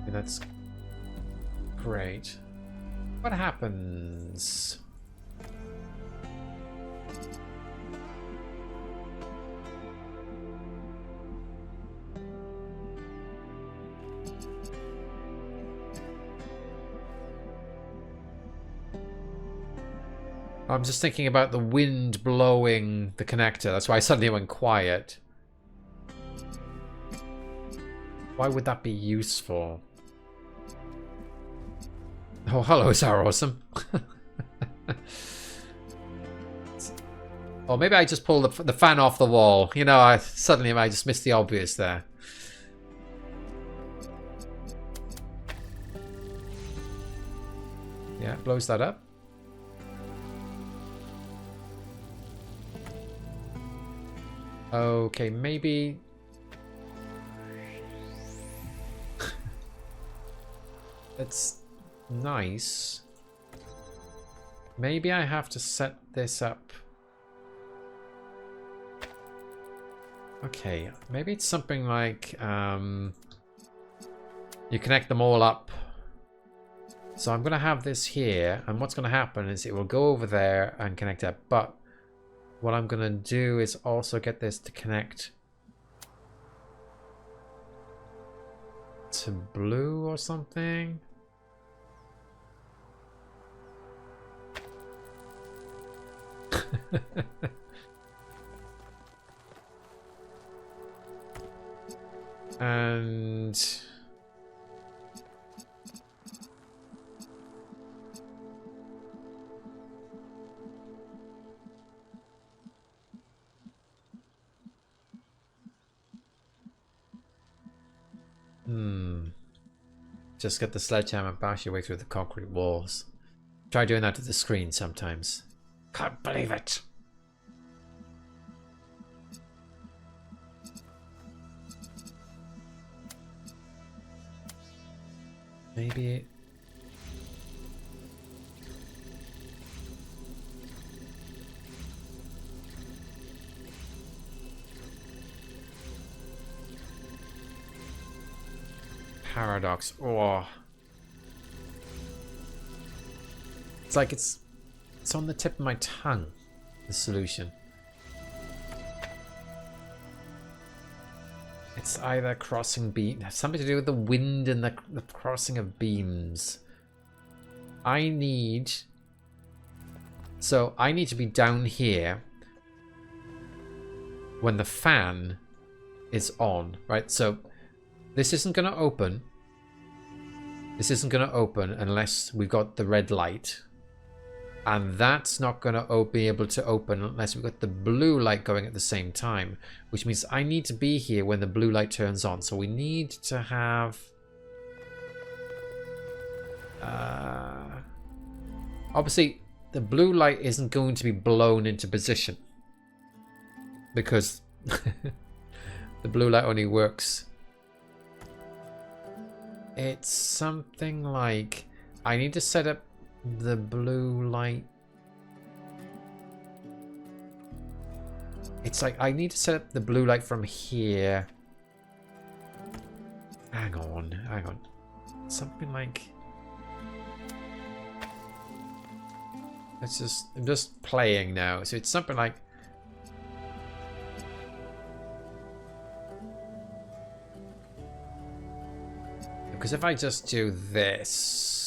that's great. What happens? I'm just thinking about the wind blowing the connector. That's why I suddenly went quiet. Why would that be useful? Oh, hello, Sarah Awesome. Or maybe I just pulled the fan off the wall. You know, I just missed the obvious there. Yeah, blows that up. Okay, maybe... That's nice. Maybe I have to set this up. Okay, maybe it's something like you connect them all up. So I'm going to have this here, and what's going to happen is it will go over there and connect up. But what I'm going to do is also get this to connect to blue or something. And just get the sledgehammer and bash your way through the concrete walls. Try doing that to the screen sometimes. Can't believe it. Maybe... Paradox. Oh. It's like it's on the tip of my tongue, the solution. It's either crossing beam, something to do with the wind and the crossing of beams. I need to be down here when the fan is on, right? So this isn't going to open This isn't going to open unless we've got the red light. And that's not going to be able to open unless we've got the blue light going at the same time. Which means I need to be here when the blue light turns on. So we need to have... obviously, the blue light isn't going to be blown into position. Because the blue light only works... It's something like... I need to set up the blue light. It's like I need to set up the blue light from here. Hang on. Something like... I'm just playing now. So it's something like... Because if I just do this...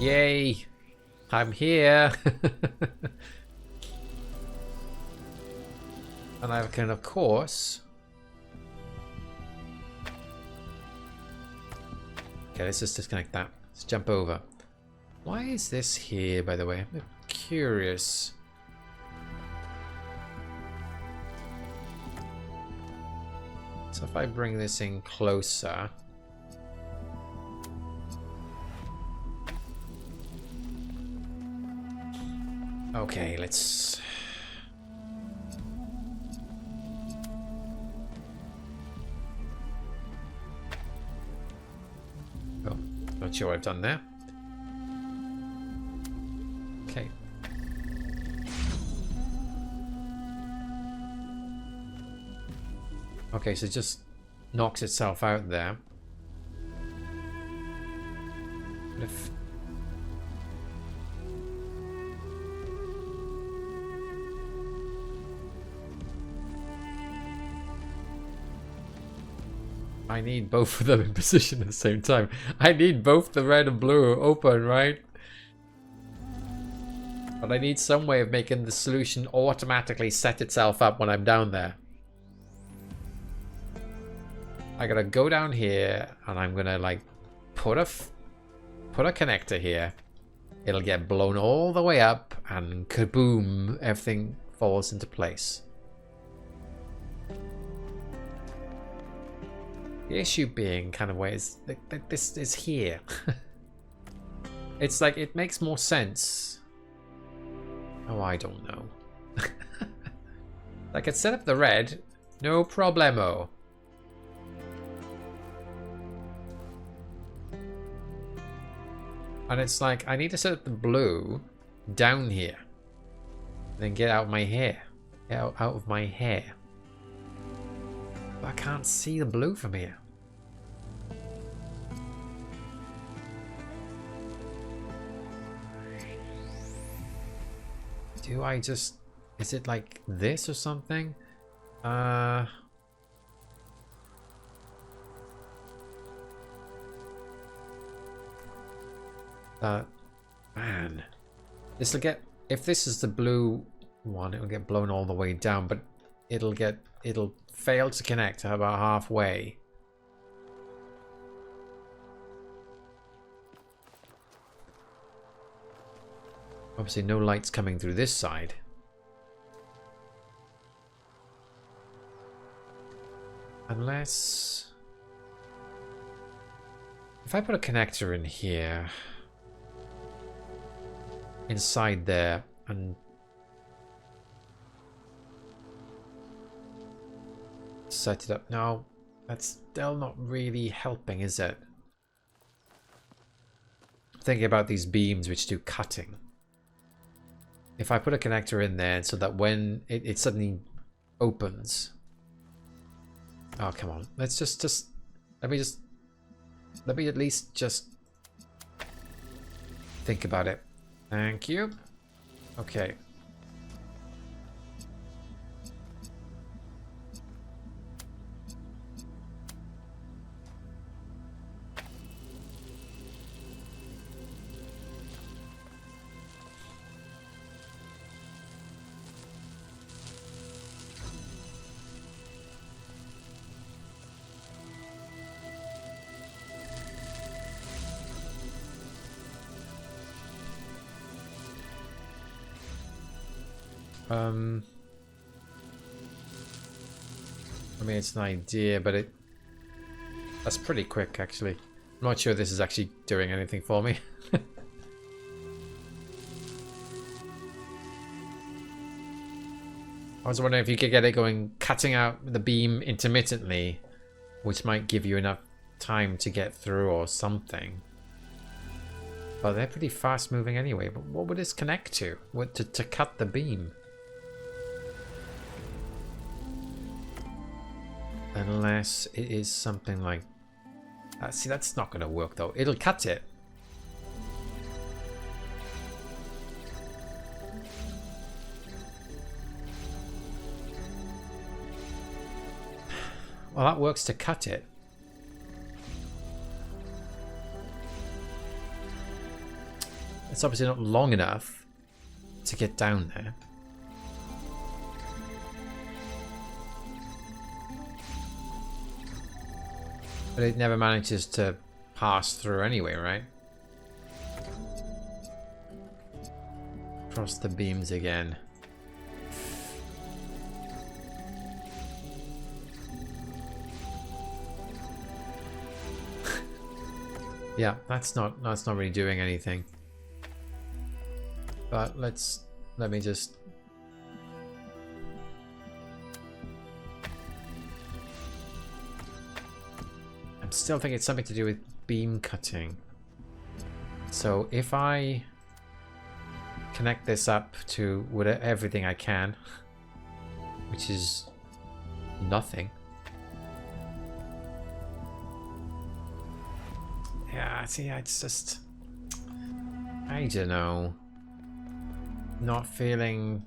Yay! I'm here! And I can, of course... Okay, let's just disconnect that. Let's jump over. Why is this here, by the way? I'm curious. So if I bring this in closer... Okay, let's... Oh, not sure what I've done there. Okay. Okay, so it just knocks itself out there. But if... I need both of them in position at the same time. I need both the red and blue open, right? But I need some way of making the solution automatically set itself up when I'm down there. I gotta go down here and I'm gonna like put a connector here. It'll get blown all the way up and kaboom, everything falls into place. The issue being kind of where is this is here. It's like it makes more sense. Oh, I don't know. I could set up the red, no problemo. And it's like I need to set up the blue down here, then get out of my hair, out of my hair. But I can't see the blue from here. Do I just... Is it like this or something? Man. This'll get... If this is the blue one, it'll get blown all the way down, but it'll fail to connect about halfway. Obviously no lights coming through this side. Unless... If I put a connector in here... Inside there, and... Set it up. No, that's still not really helping, is it? Thinking about these beams which do cutting. If I put a connector in there so that when it suddenly opens... Oh, come on. Let's just... Let me at least just... think about it. Thank you. Okay. I mean, it's an idea, but that's pretty quick, actually. I'm not sure this is actually doing anything for me. I was wondering if you could get it going, cutting out the beam intermittently, which might give you enough time to get through or something. But they're pretty fast moving anyway. But what would this connect to? What to cut the beam? Unless it is something like that. See, that's not going to work though. It'll cut it. Well, that works to cut it. It's obviously not long enough to get down there. But it never manages to pass through anyway, right? Cross the beams again. Yeah, that's not really doing anything. But let me just I'm still thinking it's something to do with beam cutting. So if I connect this up to everything I can, which is nothing. Yeah, see, it's just, I don't know, not feeling.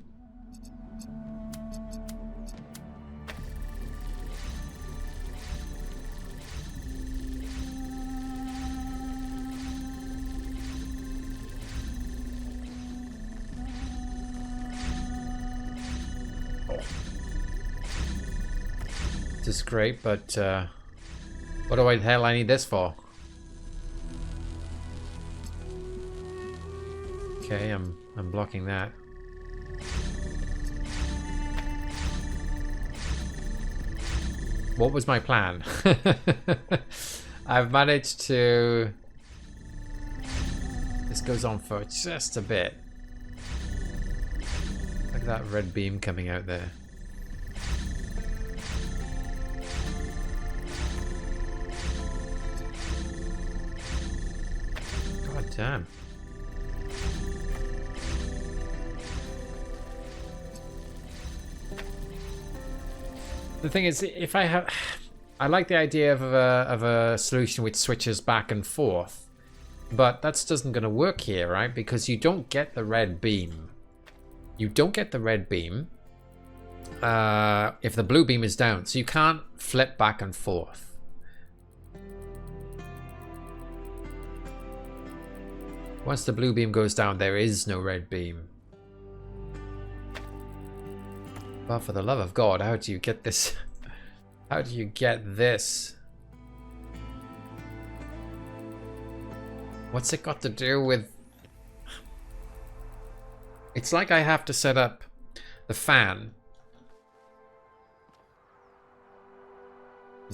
This is great, but what the hell I need this for? Okay, I'm blocking that. What was my plan? I've managed to. This goes on for just a bit. Look at that red beam coming out there. God damn. The thing is, if I have, I like the idea of a solution which switches back and forth, but that doesn't going to work here, right? Because you don't get the red beam. You don't get the red beam if the blue beam is down, so you can't flip back and forth. Once the blue beam goes down, there is no red beam. But for the love of God, how do you get this? How do you get this? What's it got to do with? It's like I have to set up the fan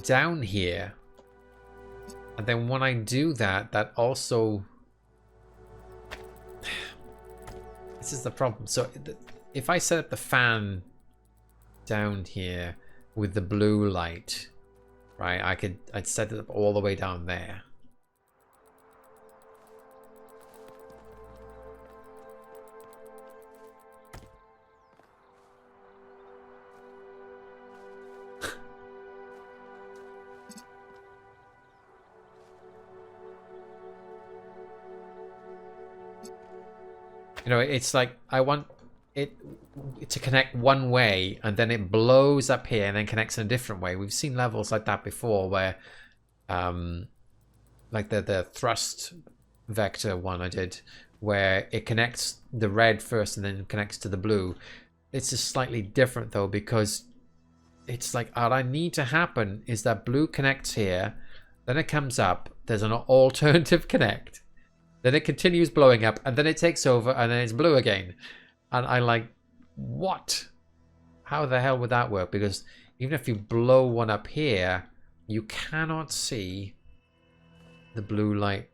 down here. And then when I do that, that also... This is the problem. So if I set up the fan down here with the blue light, right, I'd set it up all the way down there. You know, it's like I want it to connect one way and then it blows up here and then connects in a different way. We've seen levels like that before where like the thrust vector one I did, where it connects the red first and then connects to the blue. It's just slightly different though, because it's like all I need to happen is that blue connects here, then it comes up, there's an alternative connect, then it continues blowing up, and then it takes over and then it's blue again. And I like, what? How the hell would that work? Because even if you blow one up here, you cannot see the blue light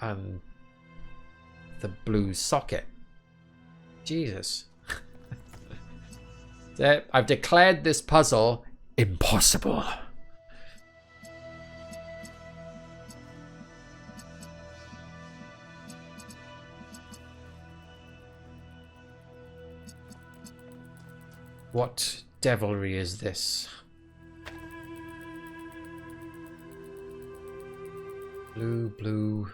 and the blue socket. Jesus. I've declared this puzzle impossible. What devilry is this? Blue, blue.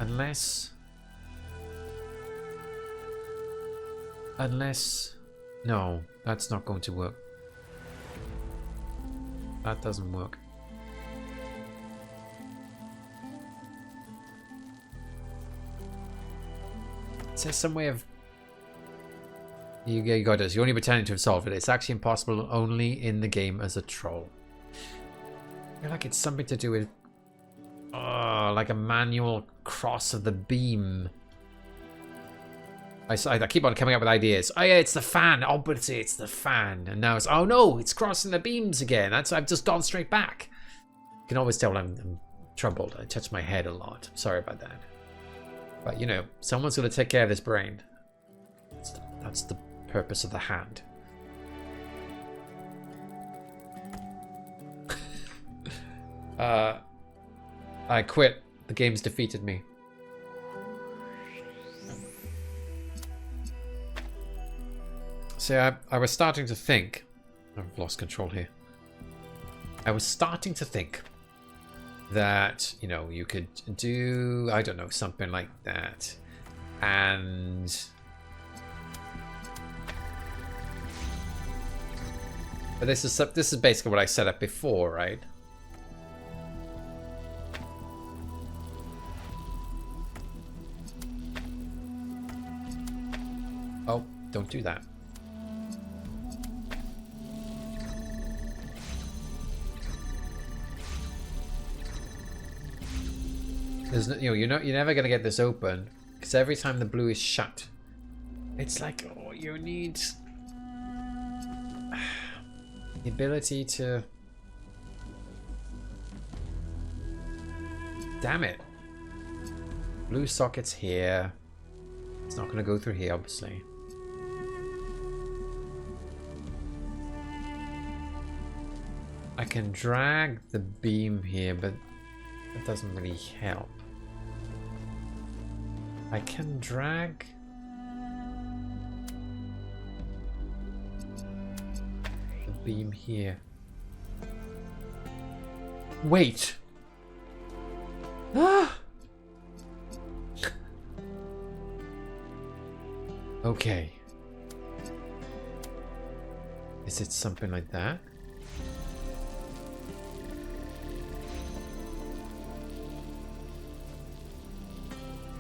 Unless, no, that's not going to work. That doesn't work. Is there some way of... You got this. You're only pretending to have solved it. It's actually impossible only in the game as a troll. I feel like it's something to do with... Oh, like a manual cross of the beam. I keep on coming up with ideas. Oh yeah, it's the fan. Oh, but it's the fan. And now it's, oh no, it's crossing the beams again. I've just gone straight back. You can always tell I'm troubled. I touch my head a lot. Sorry about that. But you know, someone's going to take care of this brain. That's the purpose of the hand. I quit. The game's defeated me. So I was starting to think... I've lost control here. I was starting to think that, you know, you could do, I don't know, something like that. And... But this is basically what I set up before, right? Oh, don't do that. There's no, you're never gonna get this open because every time the blue is shut, it's like, oh, you need the ability to. Damn it! Blue socket's here. It's not gonna go through here, obviously. I can drag the beam here, but it doesn't really help. I can drag the beam here. Wait! Ah! Okay. Is it something like that?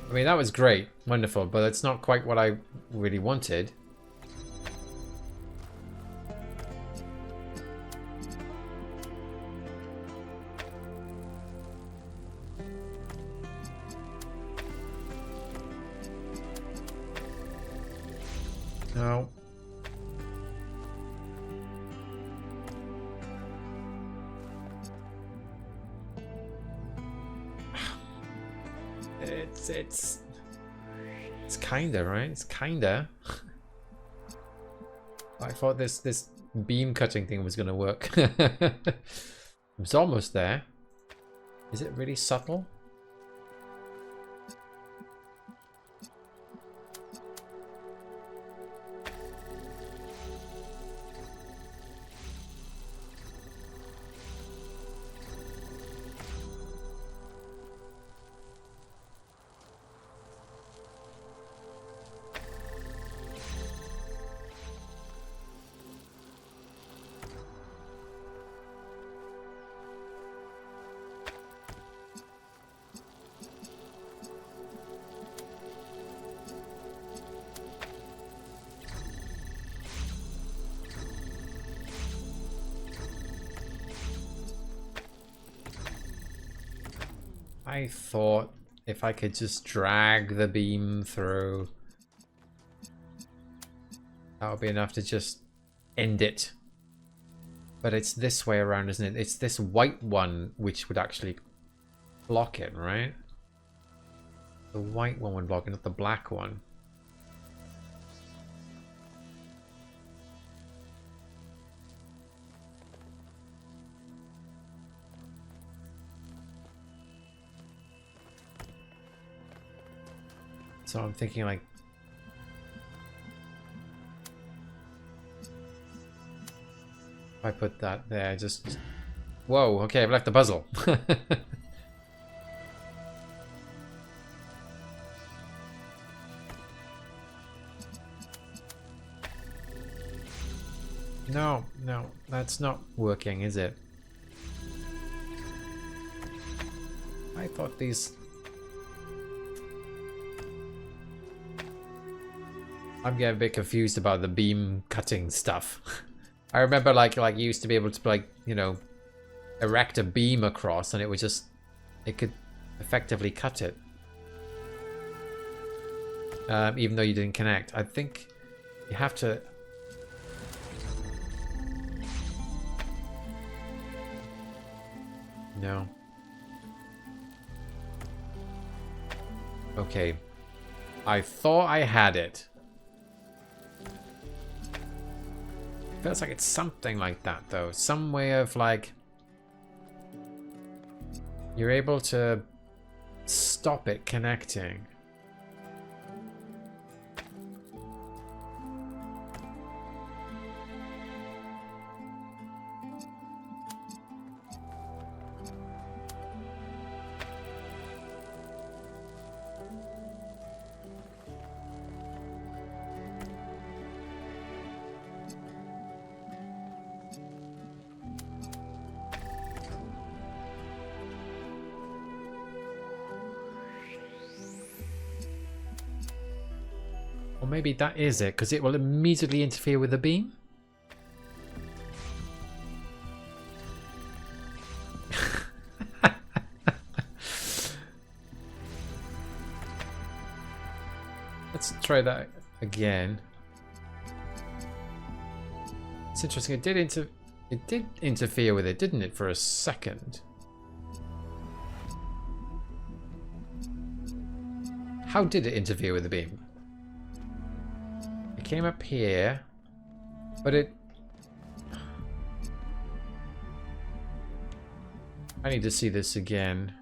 I mean, that was great, wonderful, but it's not quite what I really wanted. No. It's kinda, right? It's kinda. I thought this beam cutting thing was gonna work. It's almost there. Is it really subtle? I thought if I could just drag the beam through, that would be enough to just end it. But it's this way around, isn't it? It's this white one which would actually block it, right? The white one would block it, not the black one. So I'm thinking like... if I put that there, just... Whoa, okay, I've left the puzzle. No, no, that's not working, is it? I thought these... I'm getting a bit confused about the beam cutting stuff. I remember like you used to be able to like, you know, erect a beam across and it would just, it could effectively cut it. Even though you didn't connect. I think you have to... No. Okay. I thought I had it. Feels like it's something like that though. Some way of like... you're able to stop it connecting. Or maybe that is it, because it will immediately interfere with the beam. Let's try that again. It's interesting. It did interfere with it, didn't it, for a second? How did it interfere with the beam? It came up here, but it... I need to see this again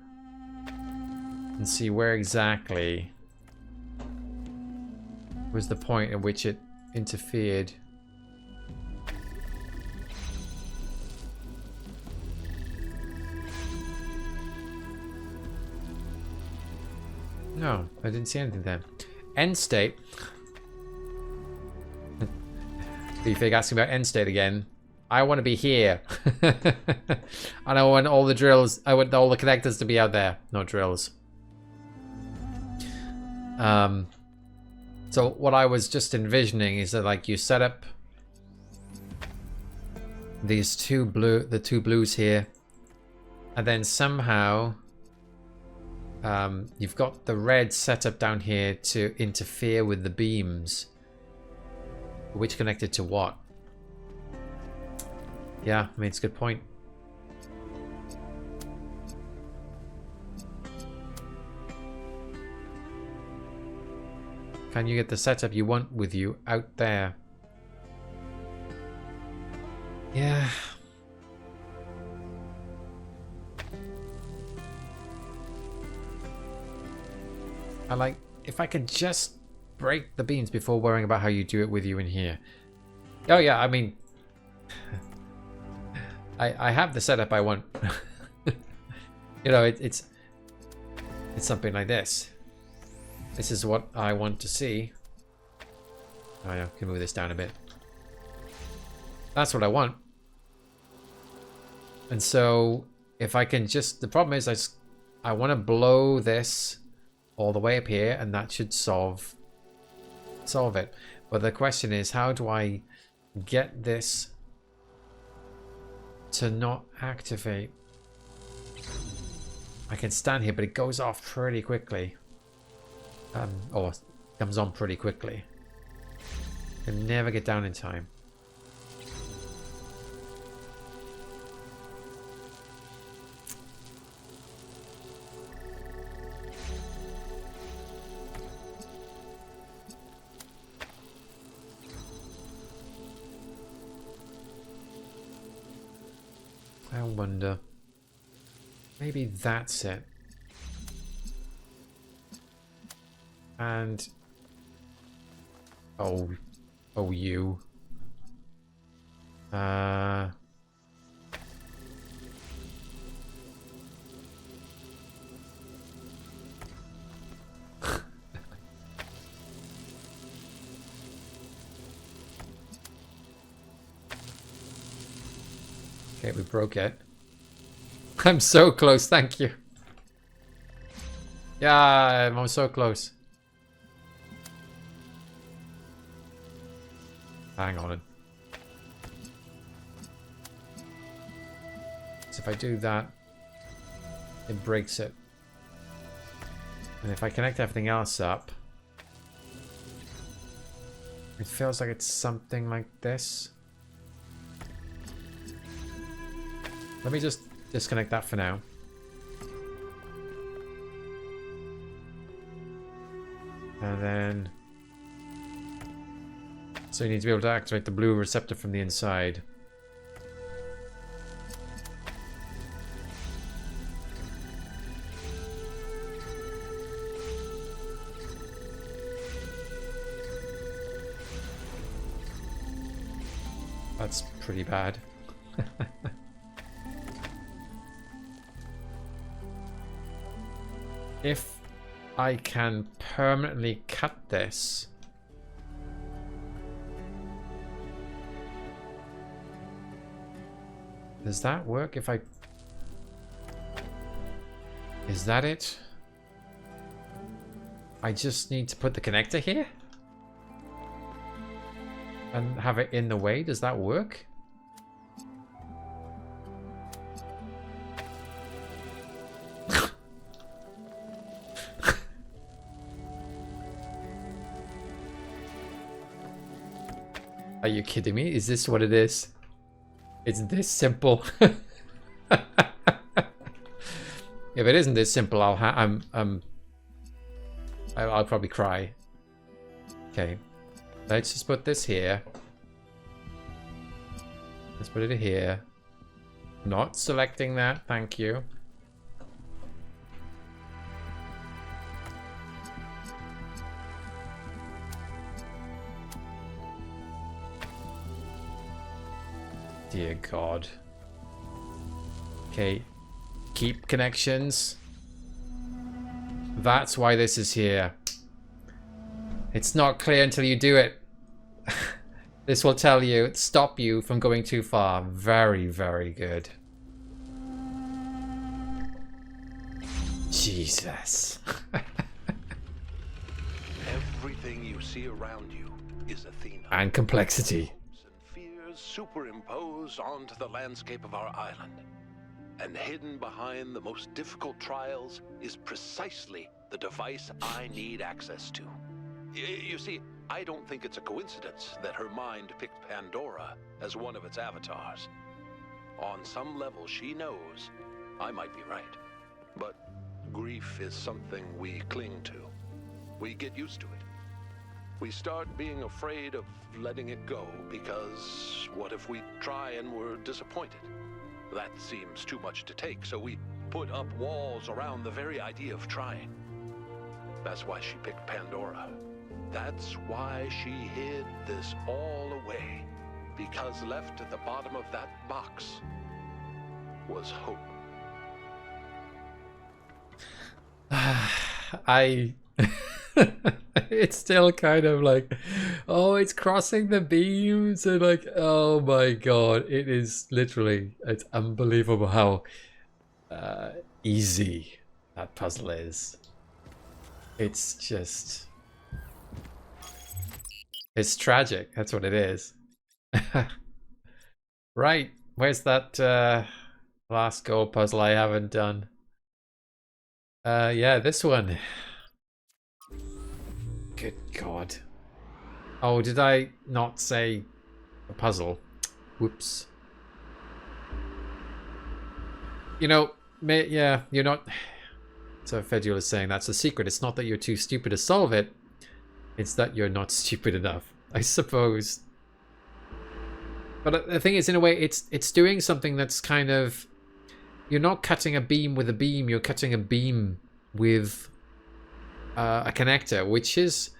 and see where exactly was the point at which it interfered. No, I didn't see anything there. End state. Beefig asking about end state again. I want to be here. And I want all the drills, I want all the connectors to be out there. No drills. So what I was just envisioning is that like you set up these two blues here, and then somehow you've got the red set up down here to interfere with the beams. Which connected to what? Yeah, I mean, it's a good point. Can you get the setup you want with you out there? Yeah. I like, if I could just break the beams before worrying about how you do it with you in here. Oh yeah, I mean, I have the setup I want. You know, it's something like this. This is what I want to see. Oh yeah, can move this down a bit. That's what I want. And so if I can just, the problem is I want to blow this all the way up here, and that should solve it. But the question is, how do I get this to not activate? I can stand here, but it goes off pretty quickly. Or comes on pretty quickly. Can never get down in time. I wonder. Maybe that's it. And oh you. Okay, we broke it. I'm so close, thank you. Yeah, I'm so close. Hang on. So if I do that, it breaks it. And if I connect everything else up, it feels like it's something like this. Let me just disconnect that for now. And then... So you need to be able to activate the blue receptor from the inside. That's pretty bad. If I can permanently cut this... Does that work if I... Is that it? I just need to put the connector here? And have it in the way? Does that work? Are you kidding me? Is this what it is? It's this simple. If it isn't this simple, I'll probably cry. Okay, let's just put this here. Let's put it here. Not selecting that, thank you. Dear God. Okay. Keep connections. That's why this is here. It's not clear until you do it. This will tell you, stop you from going too far. Very, very good. Jesus. Everything you see around you is Athena. And complexity. Superimposed onto the landscape of our island. And hidden behind the most difficult trials is precisely the device I need access to. You see, I don't think it's a coincidence that her mind picked Pandora as one of its avatars. On some level, she knows I might be right. But grief is something we cling to. We get used to it. We start being afraid of letting it go because what if we try and we're disappointed? That seems too much to take, so we put up walls around the very idea of trying. That's why she picked Pandora. That's why she hid this all away, because left at the bottom of that box was hope. It's still kind of like, oh, it's crossing the beams and like, oh my God, it is literally, it's unbelievable how easy that puzzle is. It's just, it's tragic. That's what it is. Right, where's that last gold puzzle I haven't done? Yeah, this one. Good God. Oh, did I not say a puzzle? Whoops. You know, yeah, you're not... So Fedule is saying that's the secret. It's not that you're too stupid to solve it. It's that you're not stupid enough, I suppose. But the thing is, in a way, it's doing something that's kind of... You're not cutting a beam with a beam. You're cutting a beam with a connector, which is...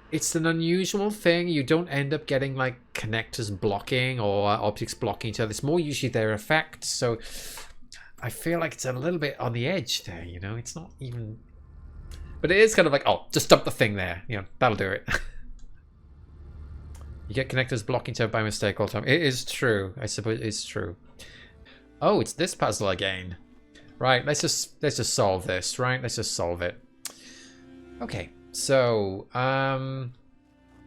It's an unusual thing. You don't end up getting like connectors blocking or objects blocking each other. It's more usually their effect. So I feel like it's a little bit on the edge there, you know? It's not even... But it is kind of like, oh, just dump the thing there. You know, that'll do it. You get connectors blocking each other by mistake all the time. It is true. I suppose it's true. Oh, it's this puzzle again. Right, let's just solve this, right? Let's just solve it. Okay. So,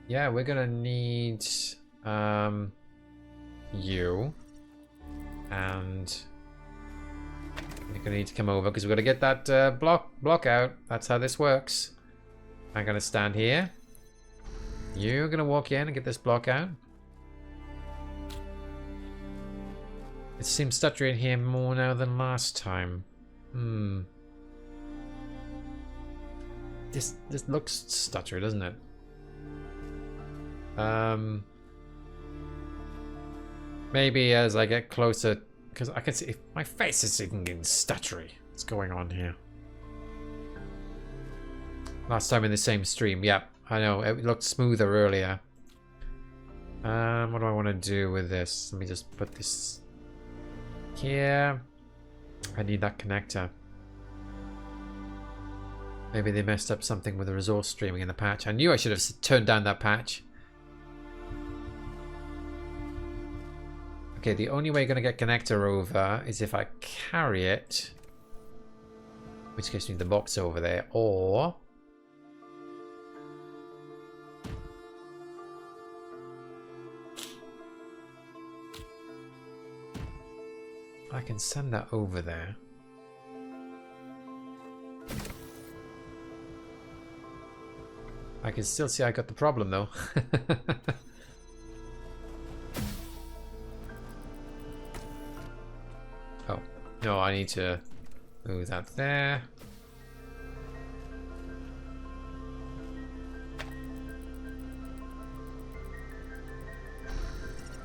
yeah, we're gonna need you, and you're gonna need to come over because we're gonna get that block out. That's how this works. I'm gonna stand here. You're gonna walk in and get this block out. It seems stuttery in here more now than last time. This looks stuttery, doesn't it? Maybe as I get closer, because I can see my face is even getting stuttery. What's going on here? Last time in the same stream, yep, I know it looked smoother earlier. What do I want to do with this? Let me just put this here. I need that connector. Maybe they messed up something with the resource streaming in the patch. I knew I should have turned down that patch. Okay, the only way you're going to get connector over is if I carry it. Which gives me the box over there. Or... I can send that over there. I can still see I got the problem though. Oh, no, I need to move that there.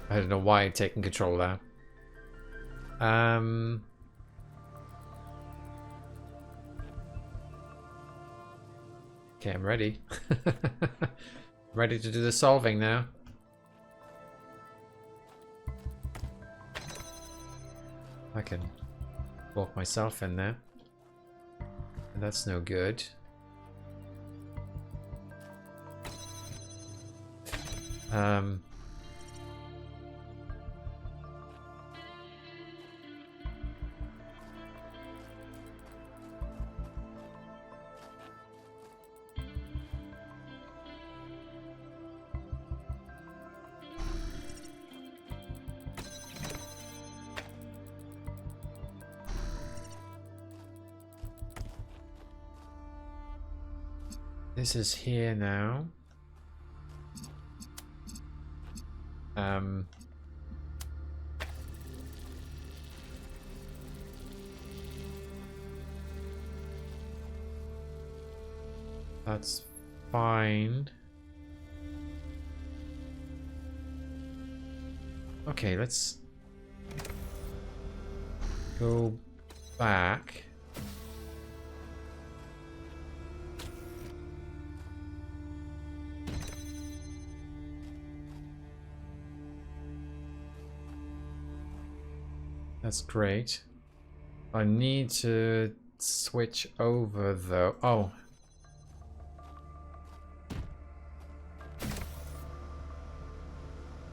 I don't know why I'm taking control there. Okay, I'm ready. Ready to do the solving now. I can walk myself in there. And that's no good. This is here now. That's fine. Okay, let's go back. That's great. I need to switch over though. Oh.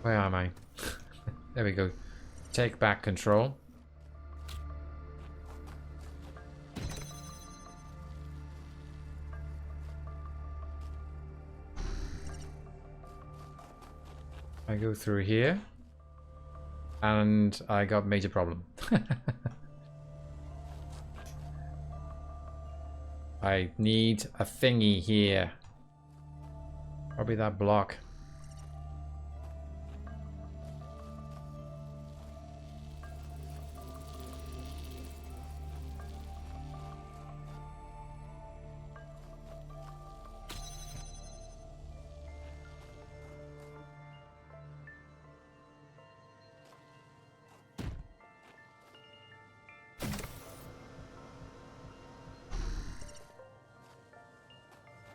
Where am I? There we go. Take back control. I go through here. And I got major problem. I need a thingy here. Probably that block.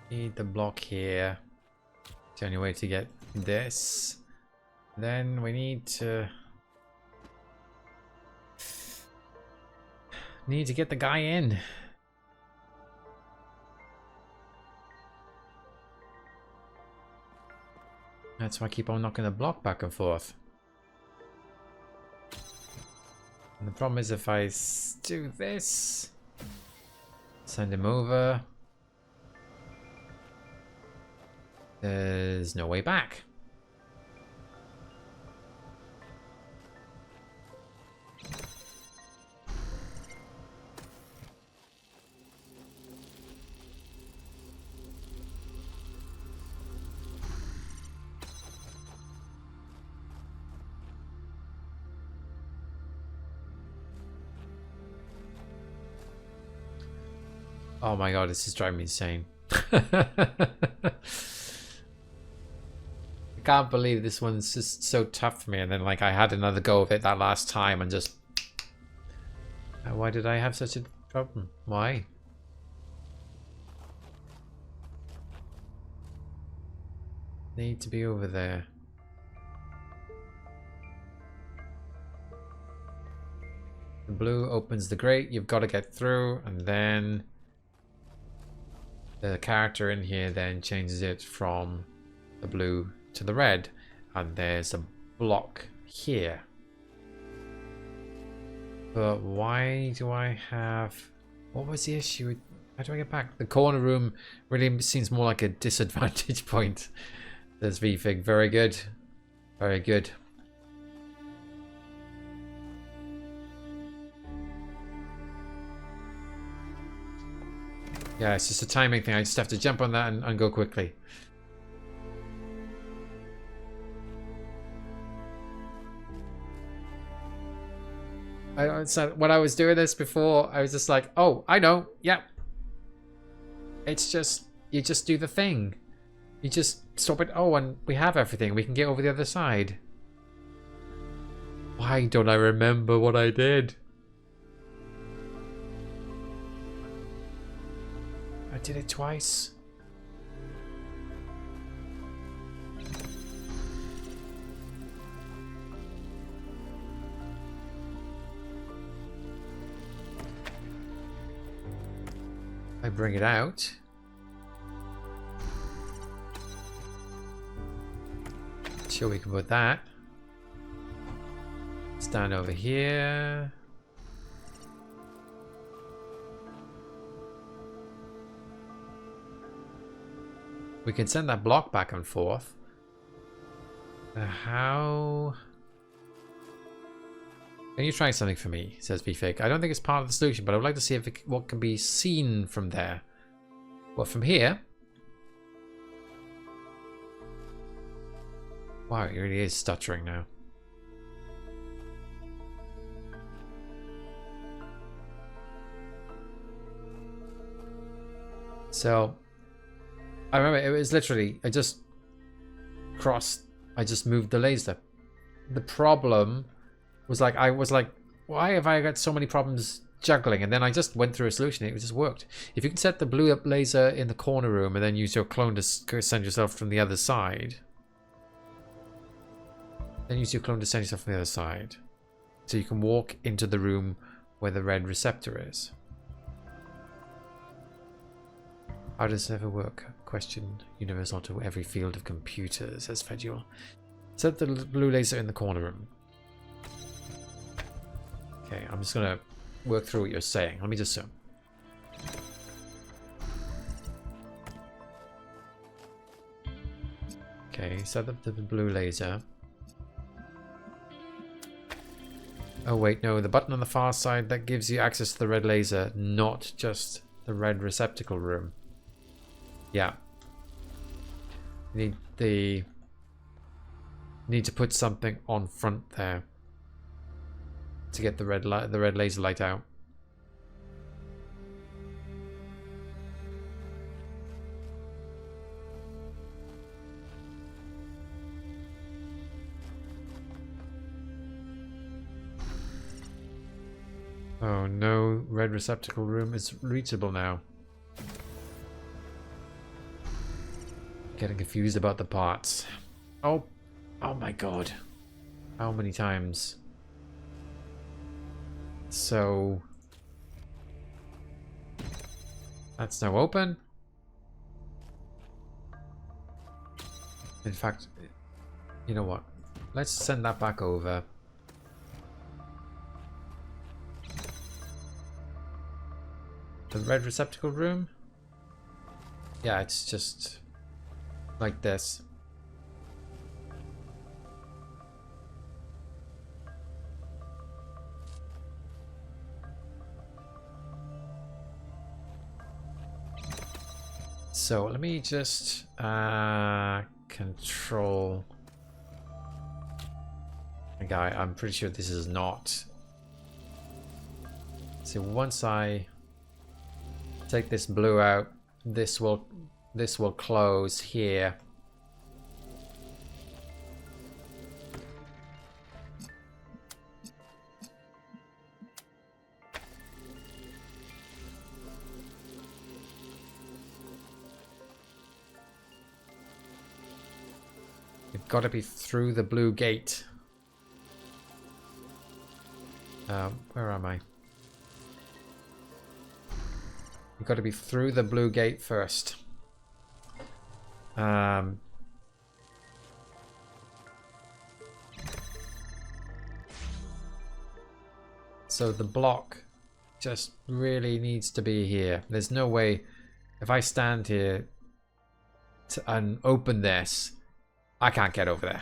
Need the block here. It's the only way to get this. Then we need to get the guy in. That's why I keep on knocking the block back and forth. And the problem is if I do this, send him over, there's no way back. Oh my god, this is driving me insane. I can't believe this one's just so tough for me, and then like I had another go of it that last time and just... Why did I have such a problem? Why? Need to be over there. The blue opens the grate, you've got to get through, and then the character in here then changes it from the blue to the red, and there's a block here. But why do I have... What was the issue? How do I get back? The corner room really seems more like a disadvantage point. There's VFig. Very good. Very good. Yeah, it's just a timing thing. I just have to jump on that and go quickly. So when I was doing this before, I was just like, oh, I know. Yep. It's just, you just do the thing. You just stop it. Oh, and we have everything. We can get over the other side. Why don't I remember what I did? I did it twice. I bring it out. Sure, we can put that. Stand over here. We can send that block back and forth. How? Can you try something for me? Says VFig. I don't think it's part of the solution, but I would like to see if what can be seen from there. What, from here? Wow, it really is stuttering now. So, I remember it was literally, I just moved the laser. The problem was like, I was like, why have I got so many problems juggling? And then I just went through a solution. It just worked. If you can set the blue up laser in the corner room and then use your clone to send yourself from the other side. Then use your clone to send yourself from the other side. So you can walk into the room where the red receptor is. How does it ever work? Question universal to every field of computers, says Fedule. Set the blue laser in the corner room. Okay, I'm just gonna work through what you're saying. Let me just zoom. Okay, set up the blue laser. Oh wait, no, the button on the far side that gives you access to the red laser, not just The red receptacle room. Yeah. Need to put something on front there to get the red laser light out. Oh no, red receptacle room is reachable now. Getting confused about the parts. Oh my god. How many times? So that's now open. In fact, you know what? Let's send that back over. The red receptacle room? Yeah, it's just like this. So let me just control the guy. I'm pretty sure this is not. So once I take this blue out, this will close here. You've got to be through the blue gate. Where am I? You've got to be through the blue gate first. So the block just really needs to be here. There's no way, if I stand here and open this, I can't get over there.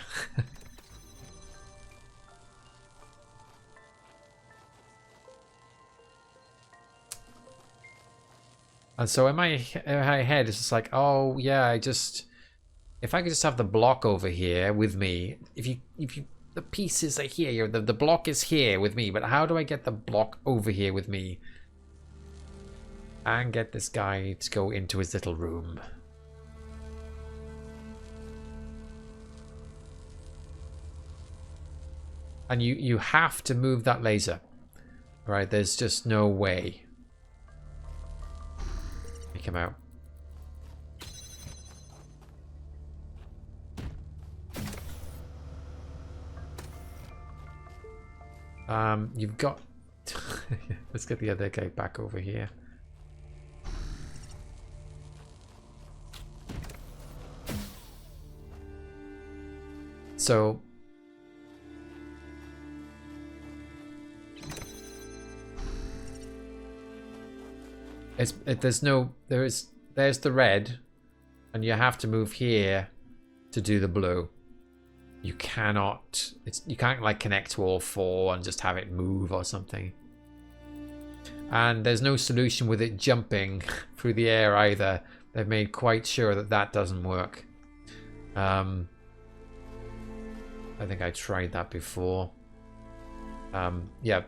And so in my head, it's just like, oh yeah, if I could just have the block over here with me, the pieces are here, the block is here with me, but how do I get the block over here with me and get this guy to go into his little room? And you have to move that laser, right? There's just no way. Make him out. You've got. Let's get the other guy back over here. So. There's the red, and you have to move here to do the blue. You cannot, you can't like connect to all four and just have it move or something. And there's no solution with it jumping through the air either. They've made quite sure that that doesn't work. I think I tried that before. Yeah.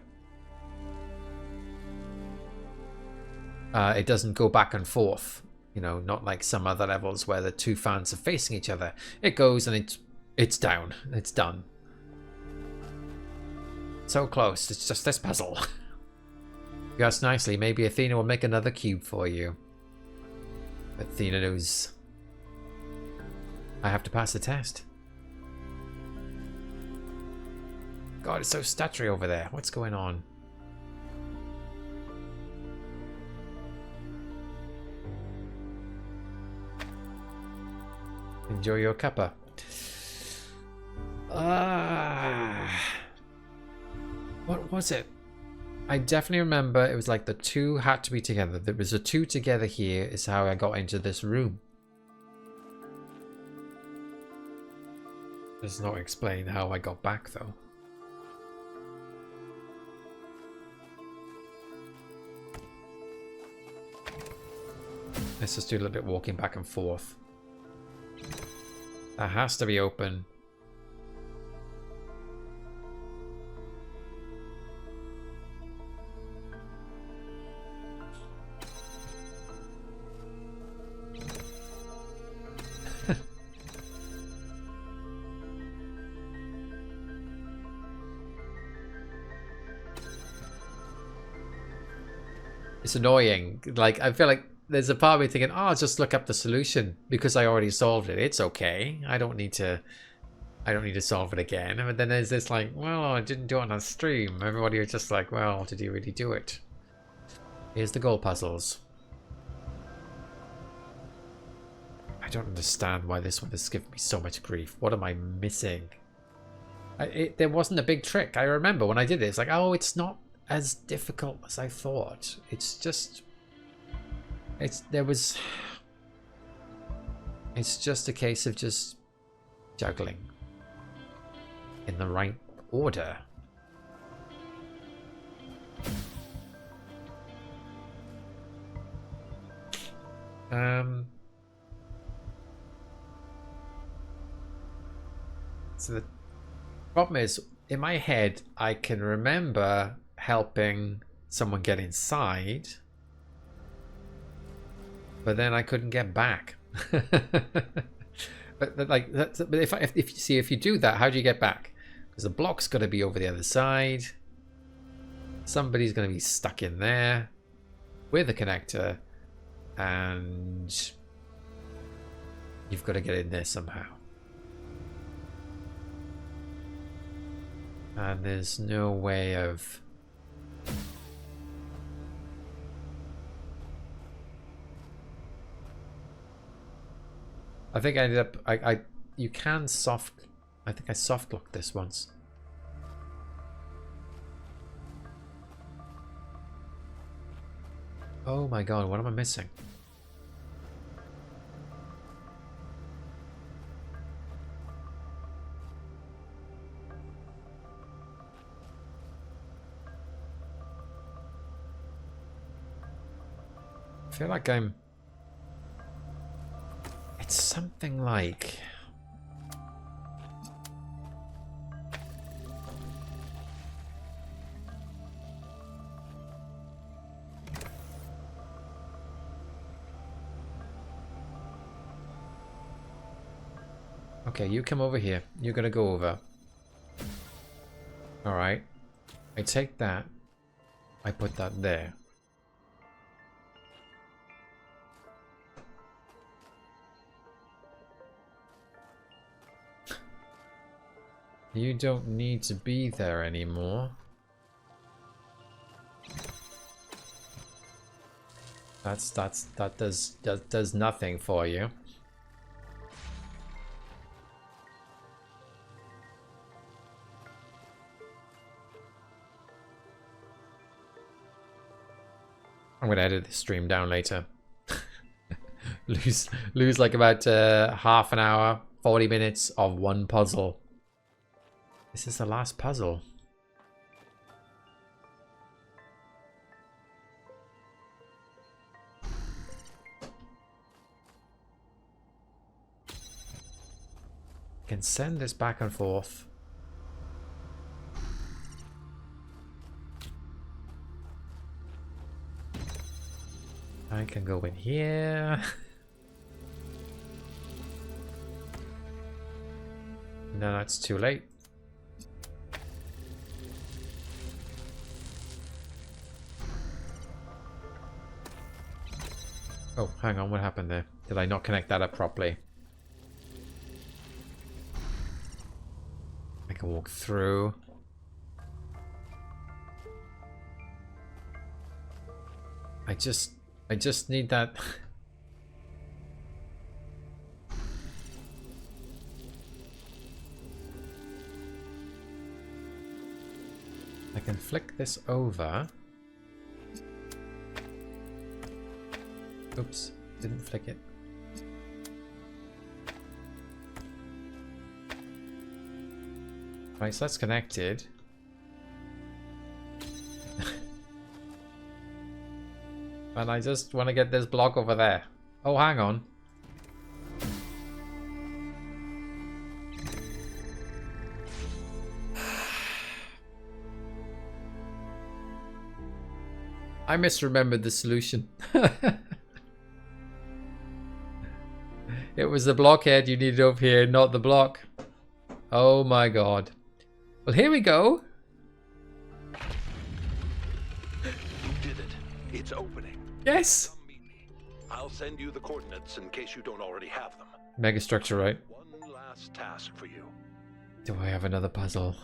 It doesn't go back and forth, you know, not like some other levels where the two fans are facing each other. It goes and it's down. It's done. So close. It's just this puzzle. You asked nicely. Maybe Athena will make another cube for you. Athena knows I have to pass the test. God, it's so stuttery over there. What's going on? Enjoy your cuppa. What was it? I definitely remember it was like the two had to be together. There was a two together here is how I got into this room. Does not explain how I got back though. Let's just do a little bit walking back and forth. That has to be open. It's annoying. Like, I feel like there's a part of me thinking, oh, I'll just look up the solution because I already solved it. It's okay. I don't need to solve it again. But then there's this like, well, I didn't do it on a stream. Everybody was just like, well, did you really do it? Here's the goal puzzles. I don't understand why this one has given me so much grief. What am I missing? There wasn't a big trick. I remember when I did it, it's like, oh, it's not as difficult as I thought. It's just it's just a case of just juggling in the right order. So the problem is, in my head I can remember helping someone get inside, but then I couldn't get back. but like, but if you do that, how do you get back? Because the block's got to be over the other side. Somebody's going to be stuck in there with a connector, and you've got to get in there somehow. And there's no way of... I think I ended up... you can soft... I think I soft locked this once. Oh my god, what am I missing? I feel like I'm... It's something like... Okay, you come over here. You're gonna go over. Alright. I take that. I put that there. You don't need to be there anymore. That does nothing for you. I'm gonna edit this stream down later. lose like about half an hour, 40 minutes of one puzzle. This is the last puzzle. I can send this back and forth. I can go in here. No, it's too late. Oh, hang on, what happened there? Did I not connect that up properly? I can walk through. I just need that. I can flick this over. Oops, didn't flick it. Right, so that's connected. And I just want to get this block over there. Oh, hang on. I misremembered the solution. It was the blockhead you needed over here, not the block. Oh my god. Well, here we go. You did it. It's opening. Yes. Come meet me. I'll send you the coordinates in case you don't already have them. Megastructure, right? One last task for you. Do I have another puzzle?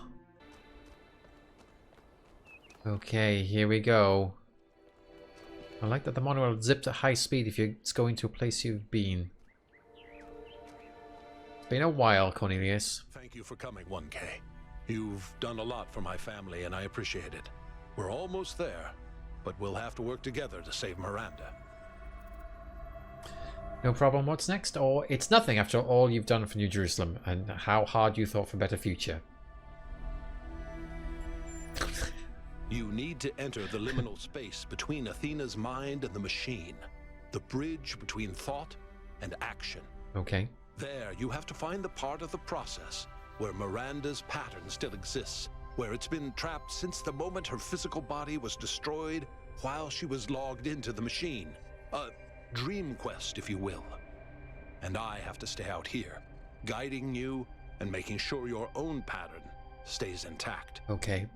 Okay, here we go. I like that the monorail zips at high speed if it's going to a place you've been. It's been a while, Cornelius. Thank you for coming, 1K. You've done a lot for my family, and I appreciate it. We're almost there, but we'll have to work together to save Miranda. No problem, what's next? Or it's nothing after all you've done for New Jerusalem and how hard you thought for a better future. You need to enter the liminal space between Athena's mind and the machine. The bridge between thought and action. Okay. There, you have to find the part of the process where Miranda's pattern still exists, where it's been trapped since the moment her physical body was destroyed while she was logged into the machine. A dream quest, if you will. And I have to stay out here, guiding you and making sure your own pattern stays intact. Okay.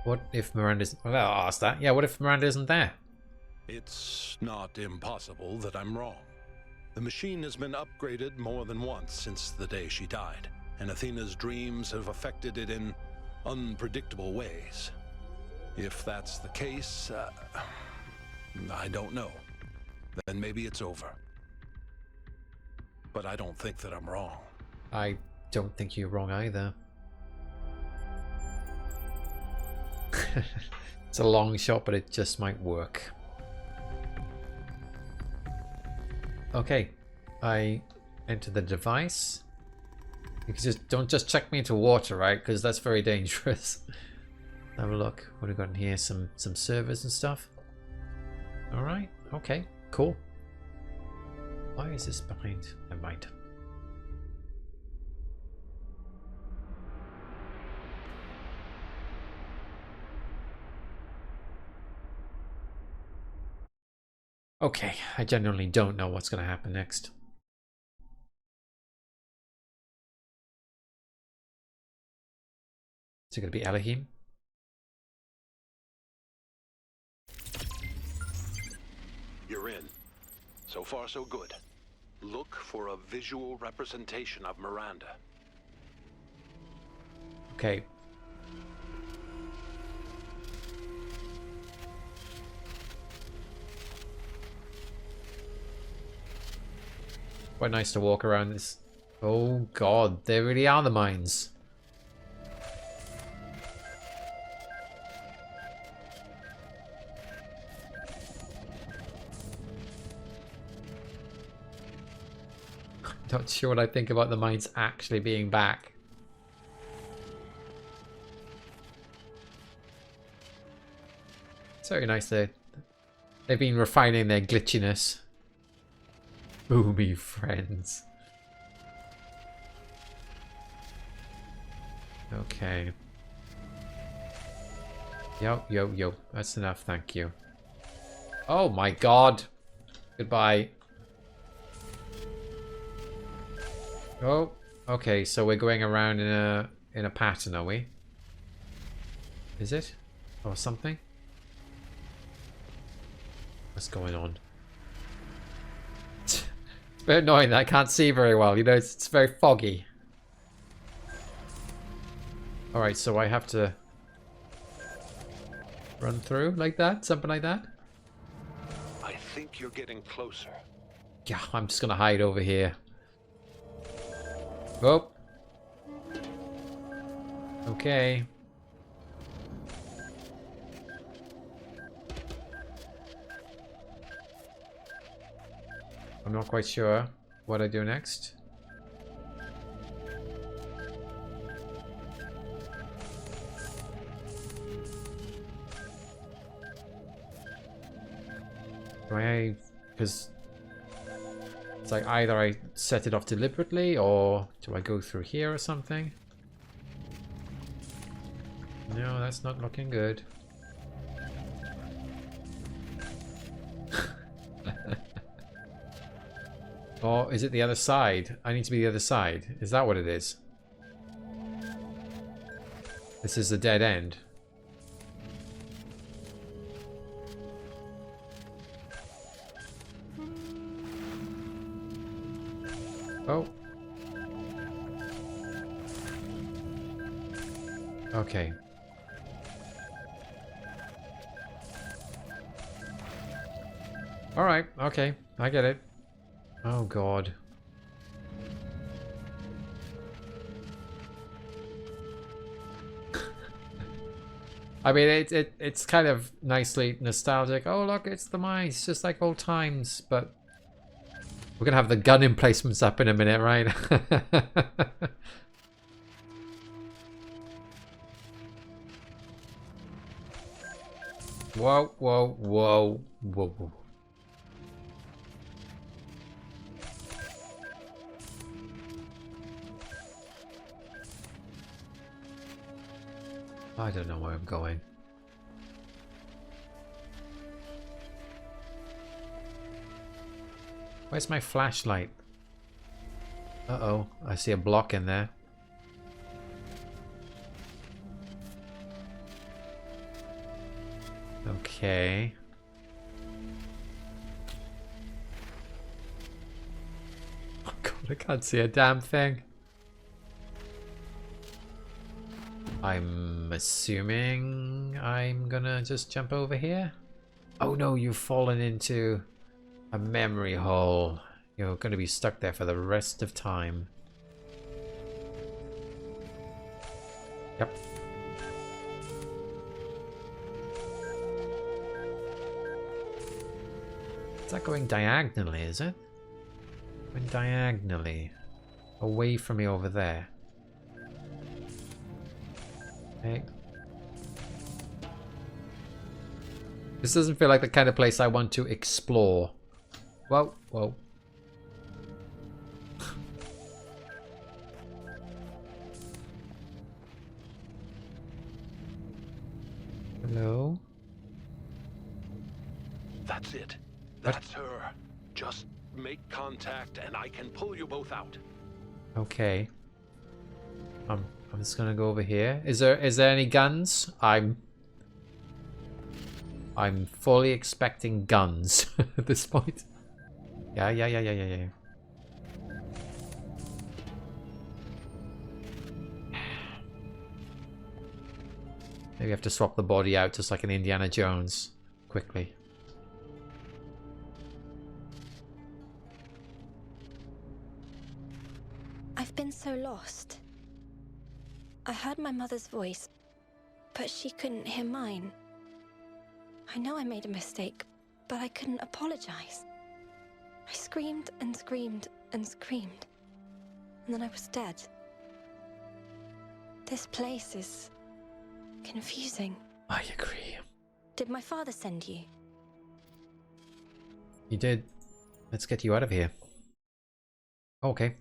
What if Miranda's... Well, I'll ask that. Yeah, what if Miranda isn't there? It's not impossible that I'm wrong. The machine has been upgraded more than once since the day she died, and Athena's dreams have affected it in unpredictable ways. If that's the case, I don't know. Then maybe it's over. But I don't think that I'm wrong. I don't think you're wrong either. It's a long shot, but it just might work. Okay, I enter the device. You can don't just check me into water, right? Because that's very dangerous. Have a look. What have we got in here? Some servers and stuff. All right. Okay. Cool. Why is this behind? Never mind. Okay, I genuinely don't know what's going to happen next. Is it going to be Elohim? You're in. So far, so good. Look for a visual representation of Miranda. Okay. Quite nice to walk around this. Oh god, there really are the mines. Not sure what I think about the mines actually being back. It's very nice they've been refining their glitchiness. Boomy friends. Okay. Yo. That's enough, thank you. Oh my god. Goodbye. Oh, okay, so we're going around in a pattern, are we? Is it? Or something? What's going on? It's a bit annoying that I can't see very well, you know, it's very foggy. Alright, so I have to run through like that? Something like that? I think you're getting closer. Yeah, I'm just gonna hide over here. Oh. Okay. I'm not quite sure what I do next. Do I Because it's like either I set it off deliberately or do I go through here or something? No, that's not looking good. Or is it the other side? I need to be the other side. Is that what it is? This is the dead end. Oh. Okay. Alright, okay. I get it. Oh god. I mean, it's kind of nicely nostalgic. Oh look, it's the mice, just like old times. But we're gonna have the gun emplacements up in a minute, right? Whoa, whoa, whoa, whoa, whoa. I don't know where I'm going. Where's my flashlight? Uh-oh, I see a block in there. Okay. Oh god, I can't see a damn thing. I'm assuming I'm gonna just jump over here. Oh no, you've fallen into a memory hole. You're gonna be stuck there for the rest of time. Yep. It's not going diagonally, is it? Going diagonally. Away from me over there. Okay. This doesn't feel like the kind of place I want to explore. Whoa, whoa. Hello? That's it. That's her. Just make contact and I can pull you both out. Okay. I'm just gonna go over here. Is there any guns? I'm fully expecting guns at this point. Yeah. Maybe I have to swap the body out just like an Indiana Jones quickly. I've been so lost. I heard my mother's voice, but she couldn't hear mine. I know I made a mistake, but I couldn't apologize. I screamed and screamed and screamed, and then I was dead. This place is confusing. I agree. Did my father send you? You did. Let's get you out of here. Okay.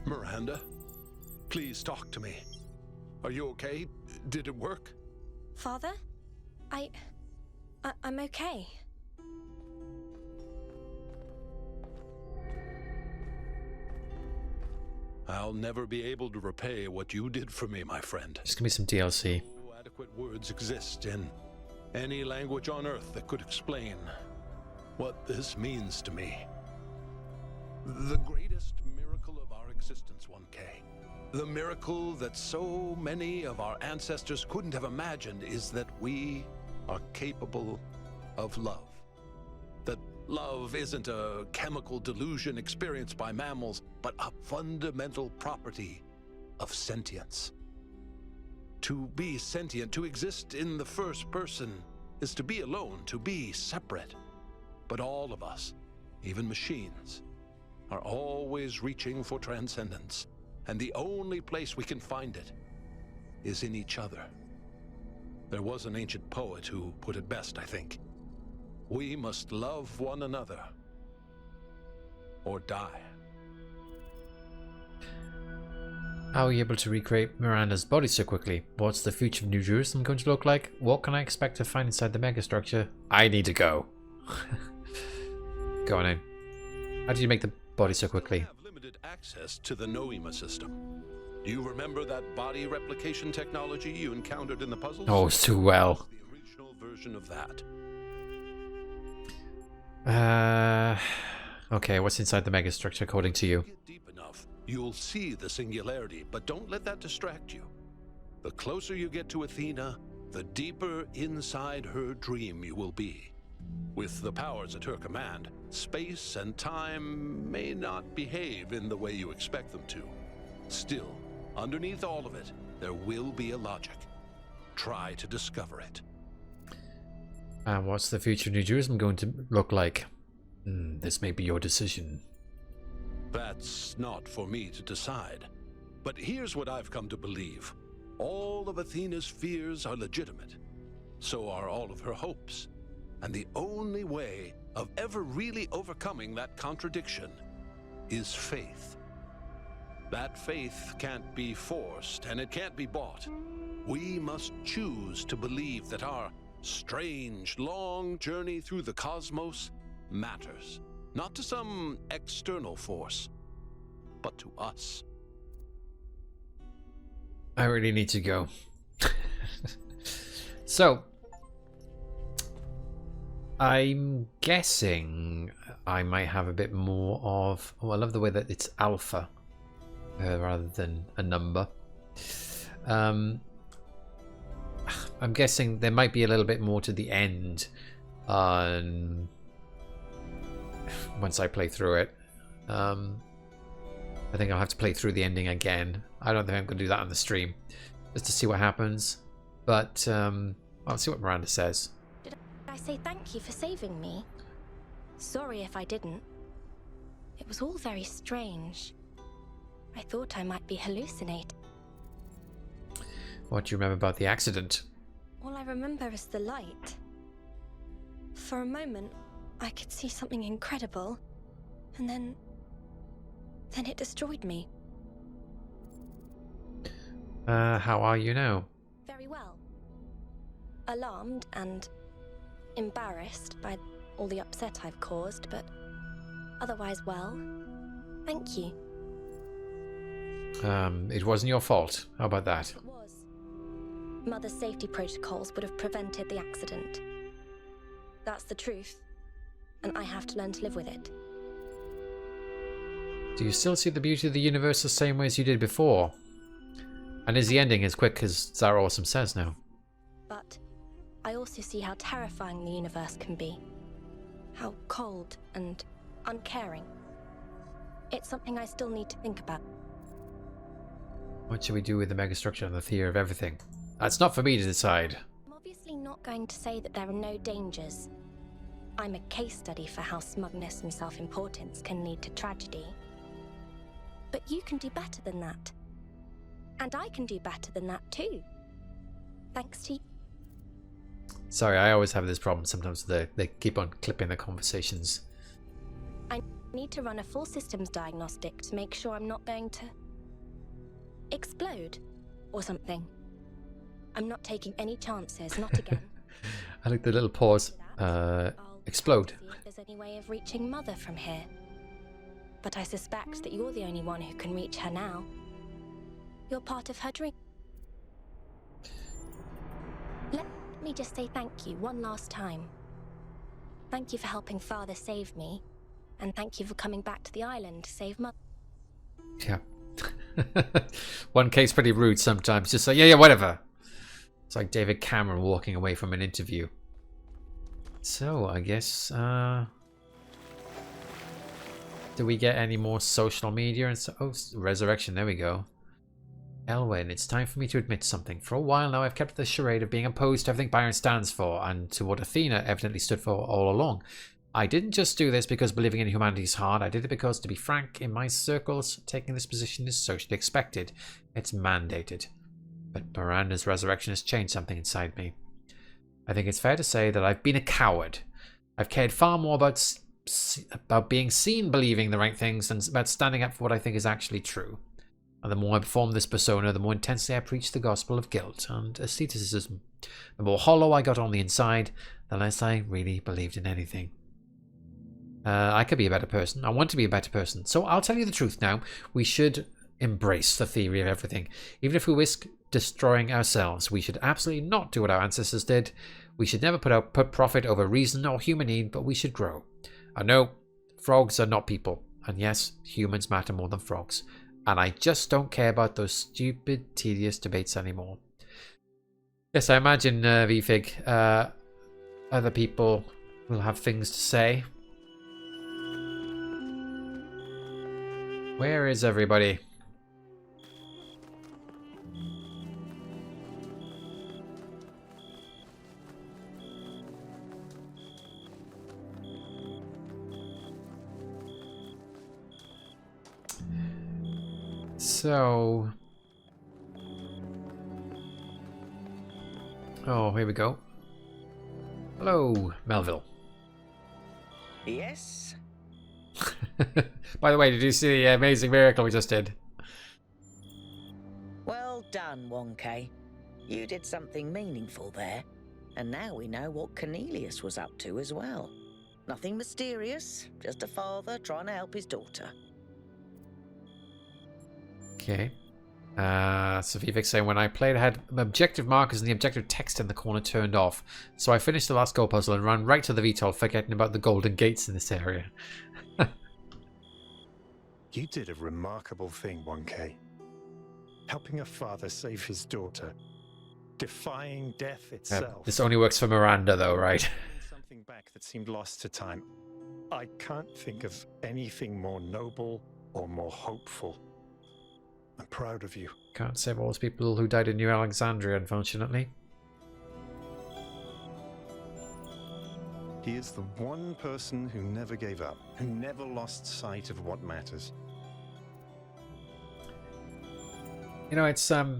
Miranda, please talk to me. Are you okay? Did it work? Father? I'm okay. I'll never be able to repay what you did for me, my friend. There's gonna be some DLC. No adequate words exist in any language on Earth that could explain what this means to me. The greatest miracle of our existence, 1K. The miracle that so many of our ancestors couldn't have imagined is that we are capable of love. That love isn't a chemical delusion experienced by mammals, but a fundamental property of sentience. To be sentient, to exist in the first person, is to be alone, to be separate. But all of us, even machines, are always reaching for transcendence. And the only place we can find it is in each other. There was an ancient poet who put it best, I think. We must love one another. Or die. How are you able to recreate Miranda's body so quickly? What's the future of New Jerusalem going to look like? What can I expect to find inside the megastructure? I need to go. Go on in. How did you make the body so quickly? We have limited access to the Noema system. Do you remember that body replication technology you encountered in the puzzles? Oh, it's too well. The original version of that. Okay, what's inside the megastructure according to you? Get deep enough, you'll see the singularity, but don't let that distract you. The closer you get to Athena, the deeper inside her dream you will be. With the powers at her command, space and time may not behave in the way you expect them to. Still, underneath all of it, there will be a logic. Try to discover it. And what's the future of New Jerusalem going to look like? This may be your decision. That's not for me to decide. But here's what I've come to believe. All of Athena's fears are legitimate. So are all of her hopes. And the only way of ever really overcoming that contradiction is faith. That faith can't be forced, and it can't be bought. We must choose to believe that our strange, long journey through the cosmos matters. Not to some external force, but to us. I really need to go. So, I'm guessing I might have a bit more of... Oh, I love the way that it's alpha rather than a number. I'm guessing there might be a little bit more to the end once I play through it. I think I'll have to play through the ending again. I don't think I'm going to do that on the stream, just to see what happens. But I'll see what Miranda says. Did I say thank you for saving me? Sorry if I didn't. It was all very strange. I thought I might be hallucinating. What do you remember about the accident? All I remember is the light. For a moment, I could see something incredible, and then it destroyed me. How are you now? Very well. Alarmed and embarrassed by all the upset I've caused, but otherwise well. Thank you. It wasn't your fault. How about that? It was. Mother's safety protocols would have prevented the accident. That's the truth, and I have to learn to live with it. Do you still see the beauty of the universe the same way as you did before? And is the ending as quick as Zara Awesome says now? But I also see how terrifying the universe can be. How cold and uncaring. It's something I still need to think about. What should we do with the megastructure and the theory of everything? That's not for me to decide. I'm obviously not going to say that there are no dangers. I'm a case study for how smugness and self-importance can lead to tragedy. But you can do better than that. And I can do better than that too. Thanks to you. Sorry, I always have this problem sometimes. They keep on clipping the conversations. I need to run a full systems diagnostic to make sure I'm not going to explode or something. I'm not taking any chances, not again. I like the little pause. Explode. See if there's any way of reaching Mother from here. But I suspect that you're the only one who can reach her now. You're part of her dream. Let me just say thank you one last time. Thank you for helping Father save me, and thank you for coming back to the island to save Mother. Yeah. 1K's pretty rude sometimes. Just like, yeah, whatever. It's like David Cameron walking away from an interview. So, I guess, do we get any more social media? And so, oh, resurrection, there we go. Elwyn, it's time for me to admit something. For a while now, I've kept the charade of being opposed to everything Byron stands for, and to what Athena evidently stood for all along. I didn't just do this because believing in humanity is hard. I did it because, to be frank, in my circles, taking this position is socially expected. It's mandated. But Miranda's resurrection has changed something inside me. I think it's fair to say that I've been a coward. I've cared far more about being seen believing the right things than about standing up for what I think is actually true. And the more I perform this persona, the more intensely I preach the gospel of guilt and asceticism. The more hollow I got on the inside, the less I really believed in anything. I could be a better person. I want to be a better person. So I'll tell you the truth now. We should embrace the theory of everything. Even if we risk destroying ourselves, we should absolutely not do what our ancestors did. We should never put profit over reason or human need, but we should grow. I know frogs are not people. And yes, humans matter more than frogs. And I just don't care about those stupid, tedious debates anymore. Yes, I imagine, VFig, other people will have things to say. Where is everybody? So... Oh, here we go. Hello, Melville. Yes? By the way, did you see the amazing miracle we just did? Well done, Wonke. You did something meaningful there. And now we know what Cornelius was up to as well. Nothing mysterious, just a father trying to help his daughter. Okay. So Vivek's saying, when I played, I had objective markers and the objective text in the corner turned off. So I finished the last goal puzzle and ran right to the VTOL, forgetting about the golden gates in this area. You did a remarkable thing, 1K. Helping a father save his daughter. Defying death itself. This only works for Miranda, though, right? Something back that seemed lost to time. I can't think of anything more noble or more hopeful. I'm proud of you. Can't save all those people who died in New Alexandria, unfortunately. He is the one person who never gave up, who never lost sight of what matters. You know, it's Let's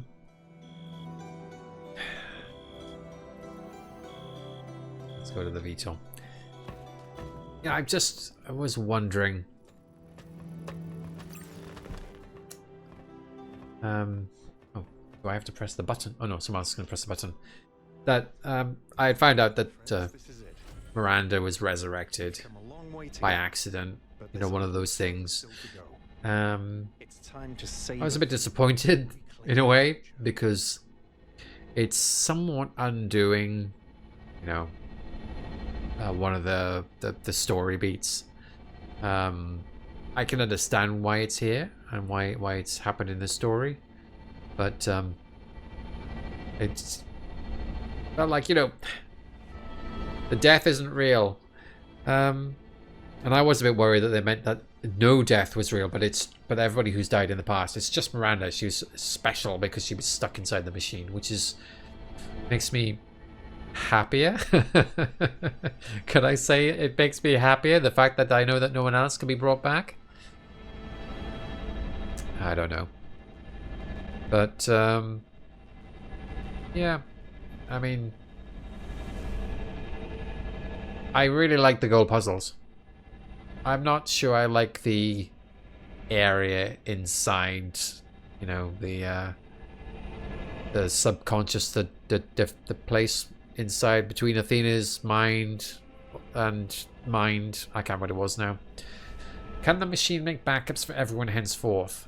go to the VTOL. Yeah, I was wondering. Oh, do I have to press the button? Oh no, someone else is going to press the button. That I had found out that Miranda was resurrected by accident. You know, one of those things. I was a bit disappointed in a way because it's somewhat undoing, you know, one of the story beats. I can understand why it's here and why it's happened in the story, but it's not like, you know, the death isn't real, and I was a bit worried that they meant that no death was real, but everybody who's died in the past, it's just Miranda. She was special because she was stuck inside the machine, which makes me happier. Could I say it makes me happier, the fact that I know that no one else can be brought back? I don't know, but yeah, I mean, I really like the gold puzzles. I'm not sure I like the area inside, you know, the subconscious, the place inside between Athena's mind and mind. I can't remember what it was now. Can the machine make backups for everyone henceforth?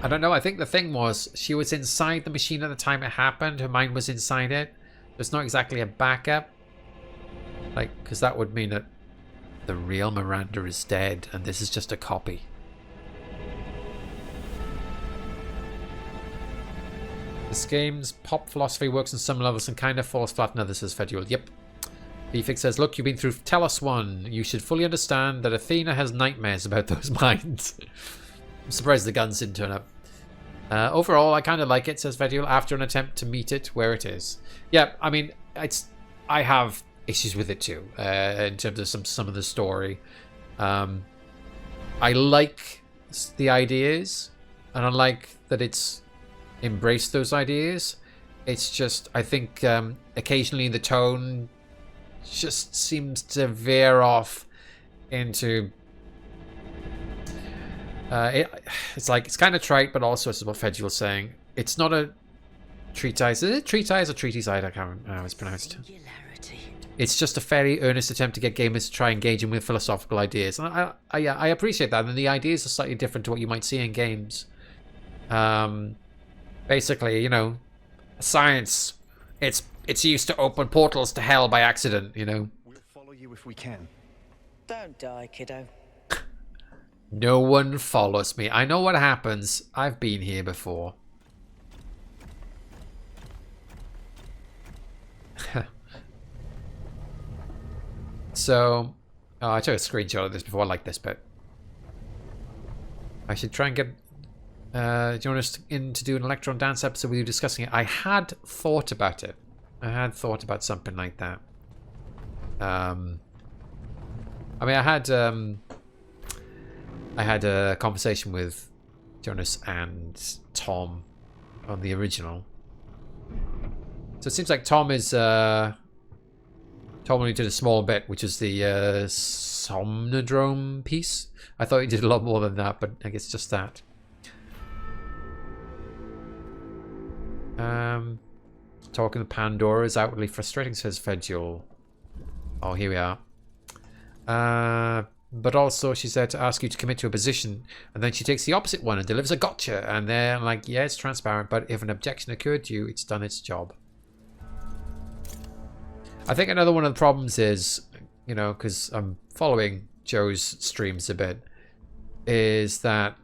I don't know. I think the thing was she was inside the machine at the time it happened. Her mind was inside it. It's not exactly a backup. Like, because that would mean that the real Miranda is dead and this is just a copy. This game's pop philosophy works on some levels and kind of falls flat in others, says Fedule. Yep. Vfix says, look, you've been through Talos I. You should fully understand that Athena has nightmares about those minds. I'm surprised the guns didn't turn up. Overall, I kind of like it, says Fedule, after an attempt to meet it where it is. Yeah, I mean, I have issues with it too, in terms of some of the story. I like the ideas, and I like that it's embrace those ideas. It's just, I think occasionally the tone just seems to veer off into... it's like, it's kind of trite, but also, this is what Fedge was saying. It's not a treatise. Is it treatise or treatise? I can't remember how it's pronounced. It's just a very earnest attempt to get gamers to try engaging with philosophical ideas. And I appreciate that. And the ideas are slightly different to what you might see in games. Basically, you know, science, it's used to open portals to hell by accident, you know. We'll follow you if we can. Don't die, kiddo. No one follows me. I know what happens. I've been here before. So, I took a screenshot of this before. I like this bit. I should try and get Jonas in to do an Electron dance episode with you discussing it. I had thought about it. I had thought about something like that. I mean, I had a conversation with Jonas and Tom on the original. So it seems like Tom is... Tom only did a small bit, which is the Somnodrome piece. I thought he did a lot more than that, but I guess just that. Talking to Pandora is outwardly frustrating, says Fedule. Oh, here we are. But also, she's there to ask you to commit to a position, and then she takes the opposite one and delivers a gotcha. And they're like, yeah, it's transparent, but if an objection occurred to you, it's done its job. I think another one of the problems is, you know, because I'm following Joe's streams a bit, is that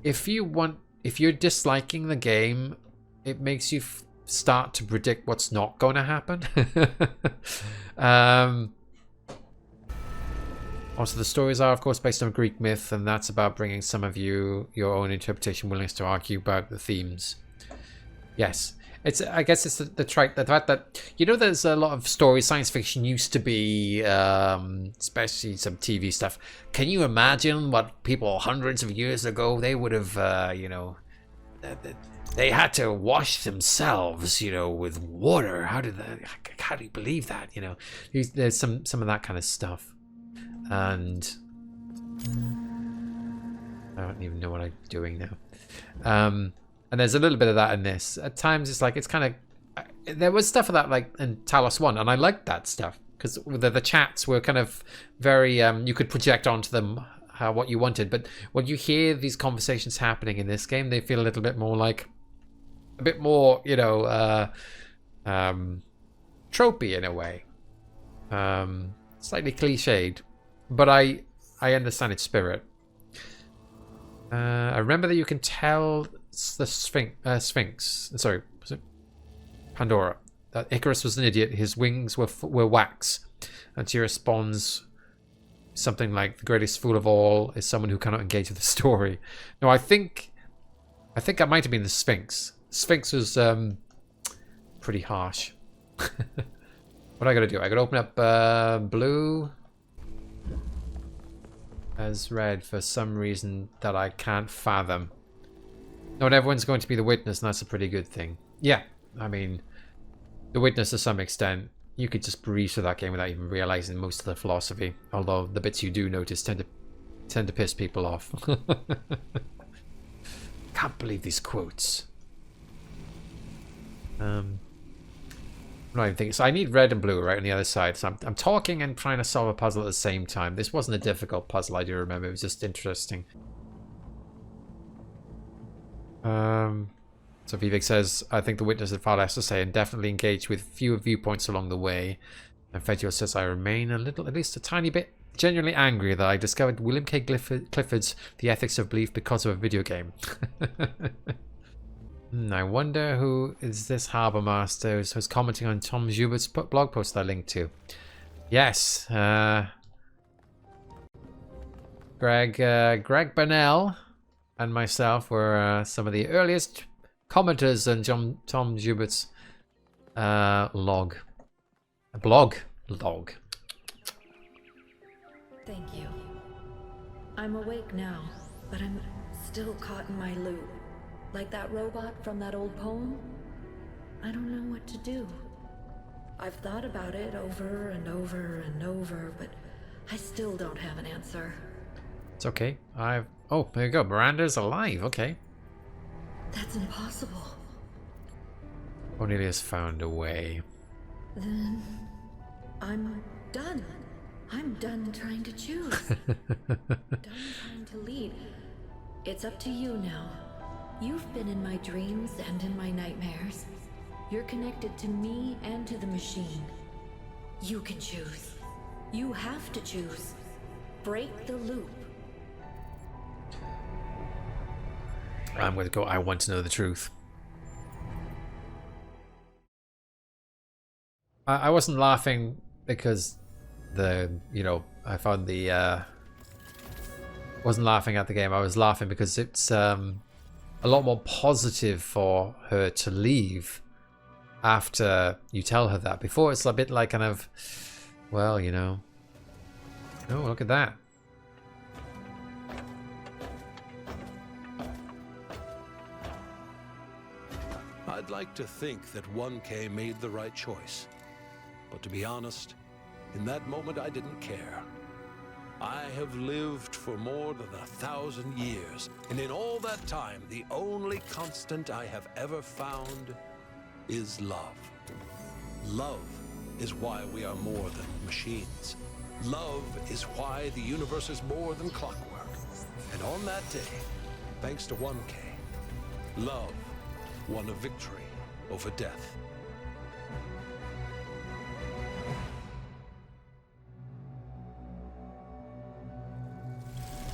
if you're disliking the game, it makes you start to predict what's not going to happen. Also, the stories are, of course, based on Greek myth, and that's about bringing some of your own interpretation, willingness to argue about the themes. Yes. I guess it's the fact that, you know, there's a lot of stories. Science fiction used to be, especially some TV stuff. Can you imagine what people hundreds of years ago, they would have, you know, they had to wash themselves, you know, with water. How do you believe that? You know, there's some of that kind of stuff. And I don't even know what I'm doing now. And there's a little bit of that in this. At times, it's like, it's kind of... There was stuff of that, like, in Talos 1, and I liked that stuff. Because the chats were kind of very... you could project onto them what you wanted. But when you hear these conversations happening in this game, they feel a little bit more like... A bit more, you know... tropey, in a way. Slightly cliched. But I understand its spirit. I remember that you can tell... the Sphinx. Sorry, was it Pandora? That Icarus was an idiot. His wings were wax, and she responds something like, "The greatest fool of all is someone who cannot engage with the story." No, I think that might have been the Sphinx. Sphinx was pretty harsh. What I gotta do? I gotta open up blue as red for some reason that I can't fathom. Not everyone's going to be the witness, and that's a pretty good thing. Yeah, I mean, the witness to some extent, you could just breeze through that game without even realizing most of the philosophy. Although the bits you do notice tend to piss people off. Can't believe these quotes. I'm not even thinking. So I need red and blue right on the other side. So I'm talking and trying to solve a puzzle at the same time. This wasn't a difficult puzzle, I do remember. It was just interesting. So Vivek says, I think the witness had far less to say and definitely engaged with fewer viewpoints along the way. And Fedule says, I remain at least a tiny bit, genuinely angry that I discovered William K. Clifford's The Ethics of Belief because of a video game. I wonder who is this Harbour Master who's commenting on Tom Zubert's blog post that I linked to. Yes, Greg Burnell and myself were some of the earliest commenters on Tom Zubert's blog log. Thank you. I'm awake now, but I'm still caught in my loop. Like that robot from that old poem? I don't know what to do. I've thought about it over and over and over, but I still don't have an answer. It's okay. Oh, there you go. Miranda's alive. Okay. That's impossible. Cornelius found a way. Then I'm done. I'm done trying to choose. Done trying to lead. It's up to you now. You've been in my dreams and in my nightmares. You're connected to me and to the machine. You can choose. You have to choose. Break the loop. I'm going to go. I want to know the truth. I wasn't laughing because I found the wasn't laughing at the game. I was laughing because it's a lot more positive for her to leave after you tell her that. Before it's a bit like kind of, well, oh, look at that. I'd like to think that 1K made the right choice. But to be honest, in that moment I didn't care. I have lived for more than 1,000 years, and in all that time, the only constant I have ever found is love. Love is why we are more than machines. Love is why the universe is more than clockwork. And on that day, thanks to 1K, love won a victory over death.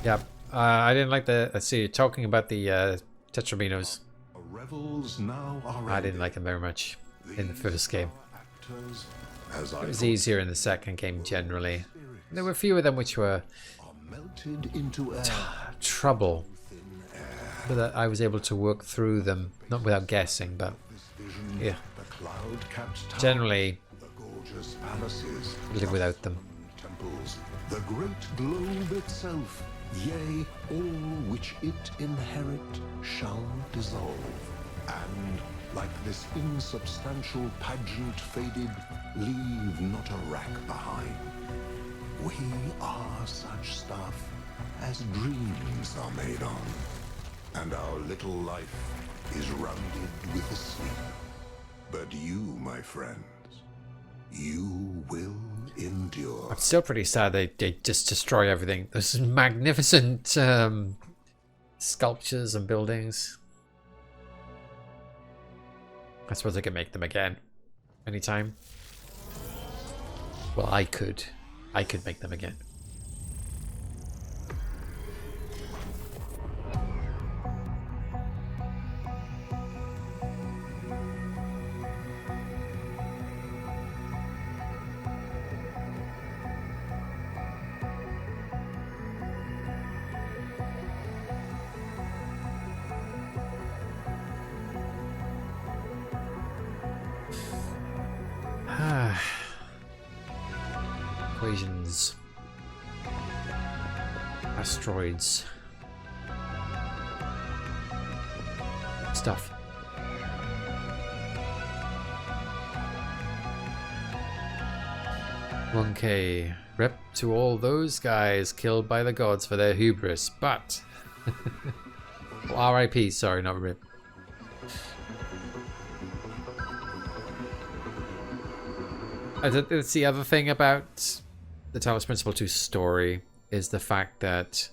Yeah, I didn't like the. Let's see, talking about the Tetrabinos. I didn't like them very much in the first game. It was easier in the second game generally. There were a few of them which were trouble, but I was able to work through them, not without guessing, but yeah. Generally, live without them. The great globe itself, yea, all which it inherit shall dissolve, and, like this insubstantial pageant faded, leave not a rack behind. We are such stuff as dreams are made on, and our little life is rounded with a sleep. But you, my friends, you will endure. I'm still pretty sad they just destroy everything. There's magnificent sculptures and buildings. I suppose I could make them again anytime. Well, I could make them again. Equations. Asteroids. Stuff. "1K. Rep to all those guys killed by the gods for their hubris, but..." R.I.P. Sorry, not rip. That's the other thing about the Talos Principle 2 story, is the fact that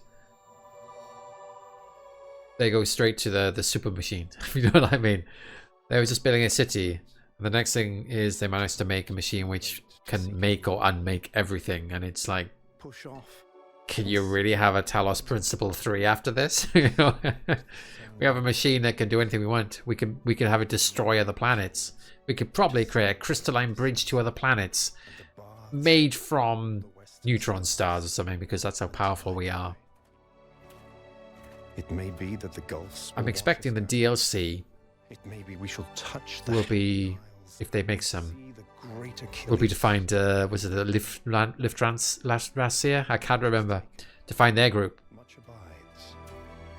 they go straight to the super machine. If you know what I mean. They were just building a city, and the next thing is they managed to make a machine which can make or unmake everything, and it's like, Push off. can you really have a Talos Principle 3 after this? You know? We have a machine that can do anything we want. We can have it destroy other planets. We could probably create a crystalline bridge to other planets made from neutron stars or something, because that's how powerful we are. It may be that the gulfs. I'm expecting the DLC It may be we shall touch will be, if they make some, see the greater will be to killing. find, was it the Liftransia? I can't remember. To find their group. Much abides.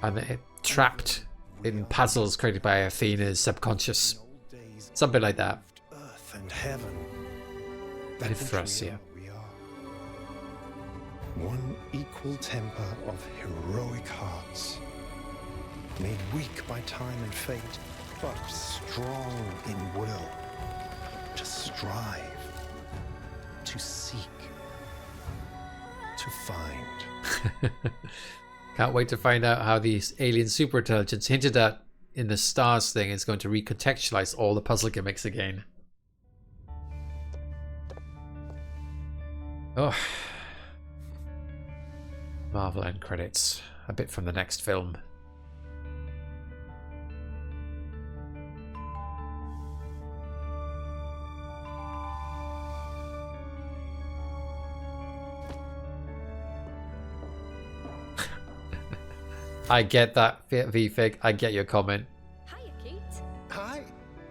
And they're trapped in puzzles created by Athena's subconscious. Old days, Something like that. earth and heaven. Mithrasia. We are one equal temper of heroic hearts, made weak by time and fate, but strong in will, to strive, to seek, to find. Can't wait to find out how the alien superintelligence hinted at in the stars thing is going to recontextualize all the puzzle gimmicks again. Oh. Marvel end credits. A bit from the next film. I get that, VFig. I get your comment. Hiya, Kate. Hi.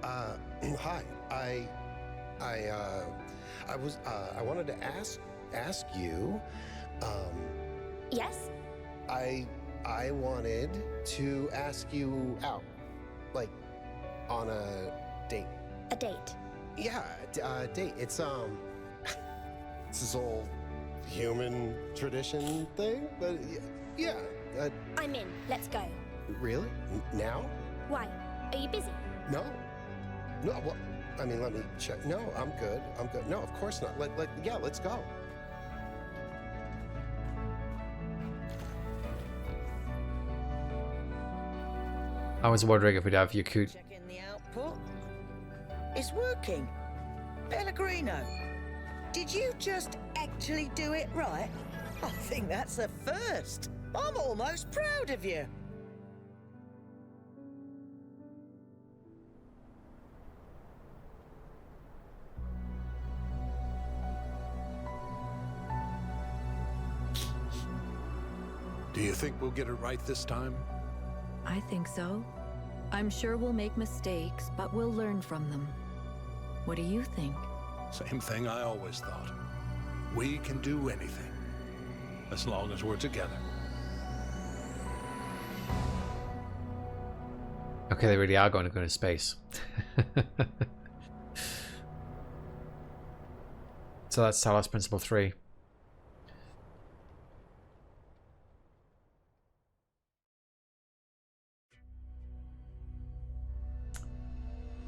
Hi. I wanted to ask you. Yes? I wanted to ask you out, like, on a date. A date. Yeah, date. It's it's this old human tradition thing, but yeah. I'm in. Let's go. Really? Now? Why? Are you busy? No. No. Well, I mean, let me check. No, I'm good. I'm good. No, of course not. Yeah, let's go. I was wondering if we'd have Yakut. Checking the output. It's working. Pellegrino, did you just actually do it right? I think that's a first. I'm almost proud of you. Do you think we'll get it right this time? I think so. I'm sure we'll make mistakes, but we'll learn from them. What do you think? Same thing I always thought. We can do anything, as long as we're together. Okay, they really are going to go into space. So that's Talos Principle 3.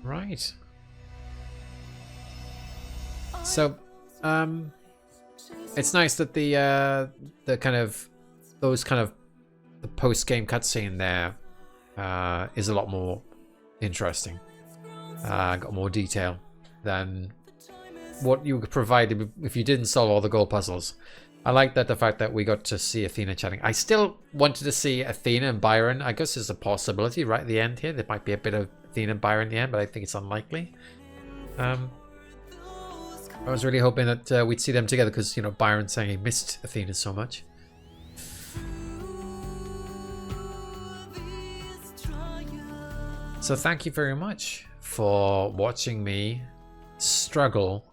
Right. So, it's nice that the kind of those kind of the post-game cutscene there is a lot more interesting. Got more detail than what you provided if you didn't solve all the goal puzzles. I like that the fact that we got to see Athena chatting. I still wanted to see Athena and Byron. I guess there's a possibility right at the end here. There might be a bit of Athena and Byron at the end, but I think it's unlikely. I was really hoping that we'd see them together because, you know, Byron saying he missed Athena so much. So thank you very much for watching me struggle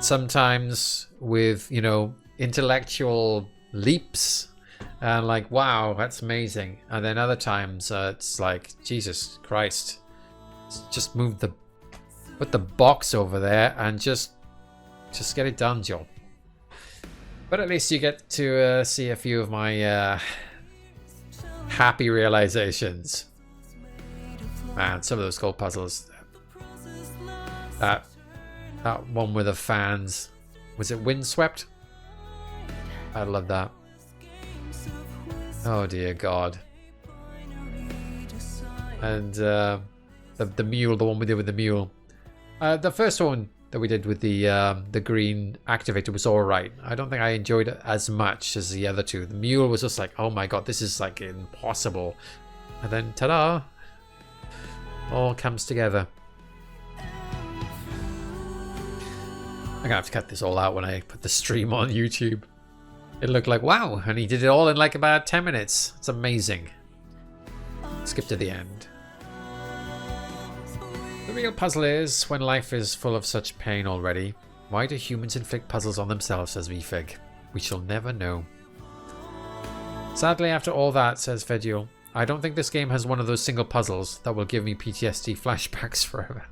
sometimes with, you know, intellectual leaps and like, wow, that's amazing. And then other times it's like, Jesus Christ, just put the box over there and just get it done, Joe. But at least you get to see a few of my happy realizations. Man, some of those gold puzzles. That one with the fans. Was it Windswept? I love that. Oh dear God. And the mule, the one we did with the mule. The first one that we did with the green activator was alright. I don't think I enjoyed it as much as the other two. The mule was just like, oh my God, this is like impossible. And then ta-da! All comes together. I'm gonna have to cut this all out when I put the stream on YouTube. It looked like, wow, and he did it all in like about 10 minutes. It's amazing. Skip to the end. The real puzzle is, when life is full of such pain already, why do humans inflict puzzles on themselves, says VFig? We shall never know. Sadly, after all that, says Fedule, I don't think this game has one of those single puzzles that will give me PTSD flashbacks forever.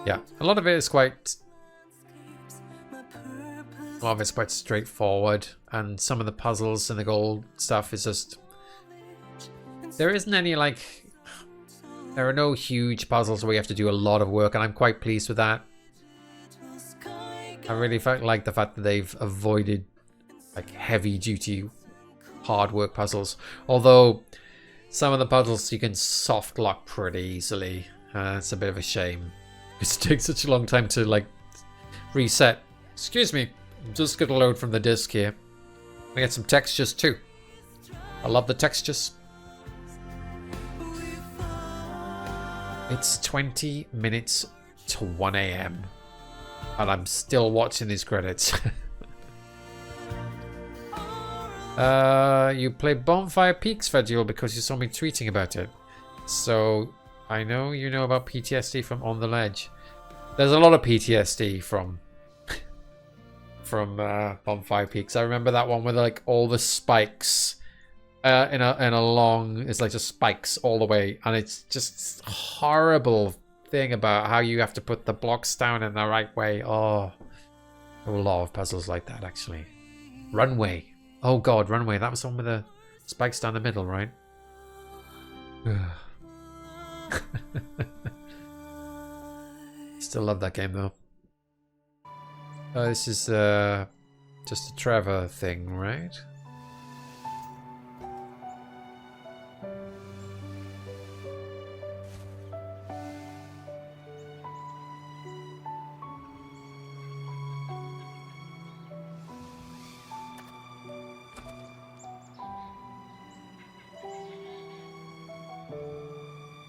Yeah, a lot of it is quite... A lot of it's quite straightforward, and some of the puzzles and the gold stuff is just... There isn't any, like... There are no huge puzzles where you have to do a lot of work, and I'm quite pleased with that. I really like the fact that they've avoided, like, heavy-duty hard work puzzles. Although, some of the puzzles you can soft lock pretty easily. It's a bit of a shame. It takes such a long time to, like, reset. Excuse me. I'm just going to load from the disk here. I get some textures too. I love the textures. It's 20 minutes to 1 AM. And I'm still watching these credits. You played Bonfire Peaks Federal because you saw me tweeting about it. So I know you know about PTSD from On the Ledge. There's a lot of PTSD from Bonfire Peaks. I remember that one with like all the spikes in a long, it's like just spikes all the way, and it's just horrible thing about how you have to put the blocks down in the right way. Oh, a lot of puzzles like that actually. Runway. Oh god, Runway. That was the one with the spikes down the middle, right? Still love that game though. This is just a Trevor thing, right?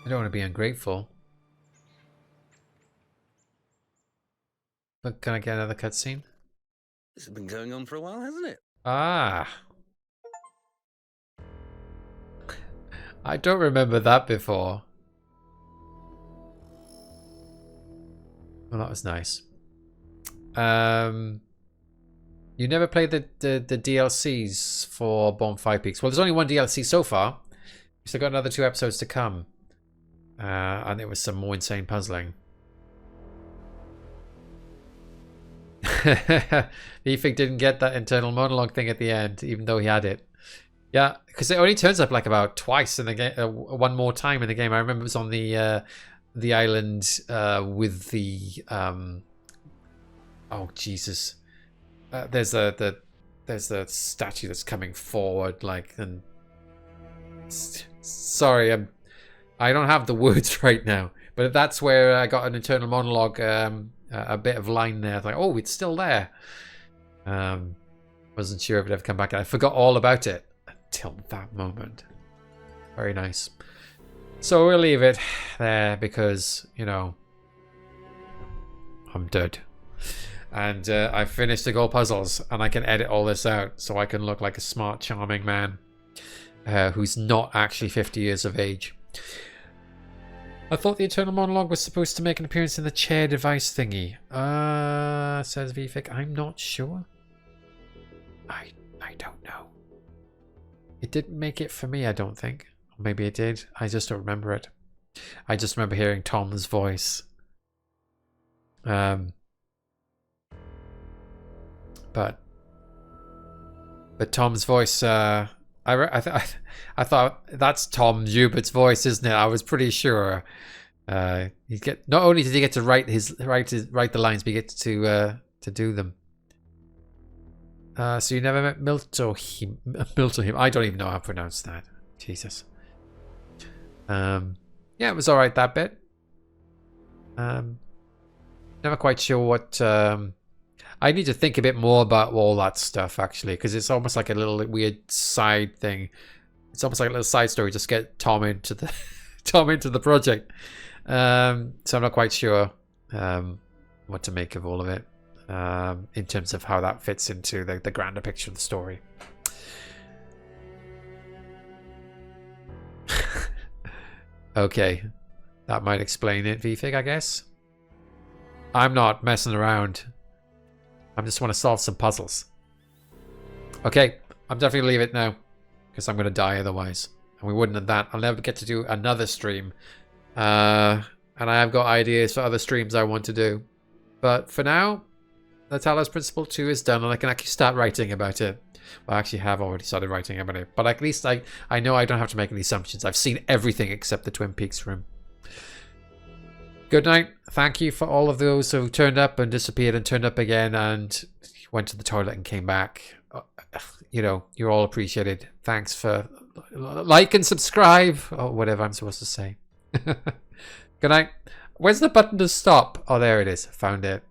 I don't want to be ungrateful. But can I get another cutscene? This has been going on for a while, hasn't it? Ah. I don't remember that before. Well, that was nice. You never played the DLCs for Bonfire Peaks. Well, there's only one DLC so far. We've still got another 2 episodes to come. And it was some more insane puzzling. Efig didn't get that internal monologue thing at the end, even though he had it. Yeah, because it only turns up like about twice in the game, one more time in the game. I remember it was on the island with the oh Jesus, there's the statue that's coming forward, like, and sorry, I don't have the words right now, but that's where I got an internal monologue. A bit of line there, like, oh, it's still there. Wasn't sure if it'd ever come back. I forgot all about it until that moment. Very nice. So we'll leave it there because, you know, I'm dead. And I finished the gold puzzles, and I can edit all this out so I can look like a smart, charming man who's not actually 50 years of age. I thought the internal monologue was supposed to make an appearance in the chair device thingy. Says VFIC. I'm not sure. I don't know. It didn't make it for me, I don't think. Or maybe it did. I just don't remember it. I just remember hearing Tom's voice. But Tom's voice, I thought that's Tom Hubert's voice, isn't it? I was pretty sure. He get not only did he get to write the lines, but he gets to do them. So you never met Miltohim. I don't even know how to pronounce that. Jesus. Yeah, it was all right, that bit. Never quite sure what. I need to think a bit more about all that stuff, actually, because it's almost like a little weird side thing. It's almost like a little side story. Just get Tom into the project. So I'm not quite sure what to make of all of it in terms of how that fits into the grander picture of the story. Okay, that might explain it, VFig, I guess. I'm not messing around. I just want to solve some puzzles. Okay, I'm definitely leave it now. because I'm going to die otherwise. And we wouldn't have that. I'll never get to do another stream. And I have got ideas for other streams I want to do. But for now, the Talos Principle 2 is done, and I can actually start writing about it. Well, I actually have already started writing about it. But at least I know I don't have to make any assumptions. I've seen everything except the Twin Peaks room. Good night. Thank you for all of those who turned up and disappeared and turned up again and went to the toilet and came back. You know, you're all appreciated. Thanks for like and subscribe or whatever I'm supposed to say. Good night. Where's the button to stop? Oh, there it is. Found it.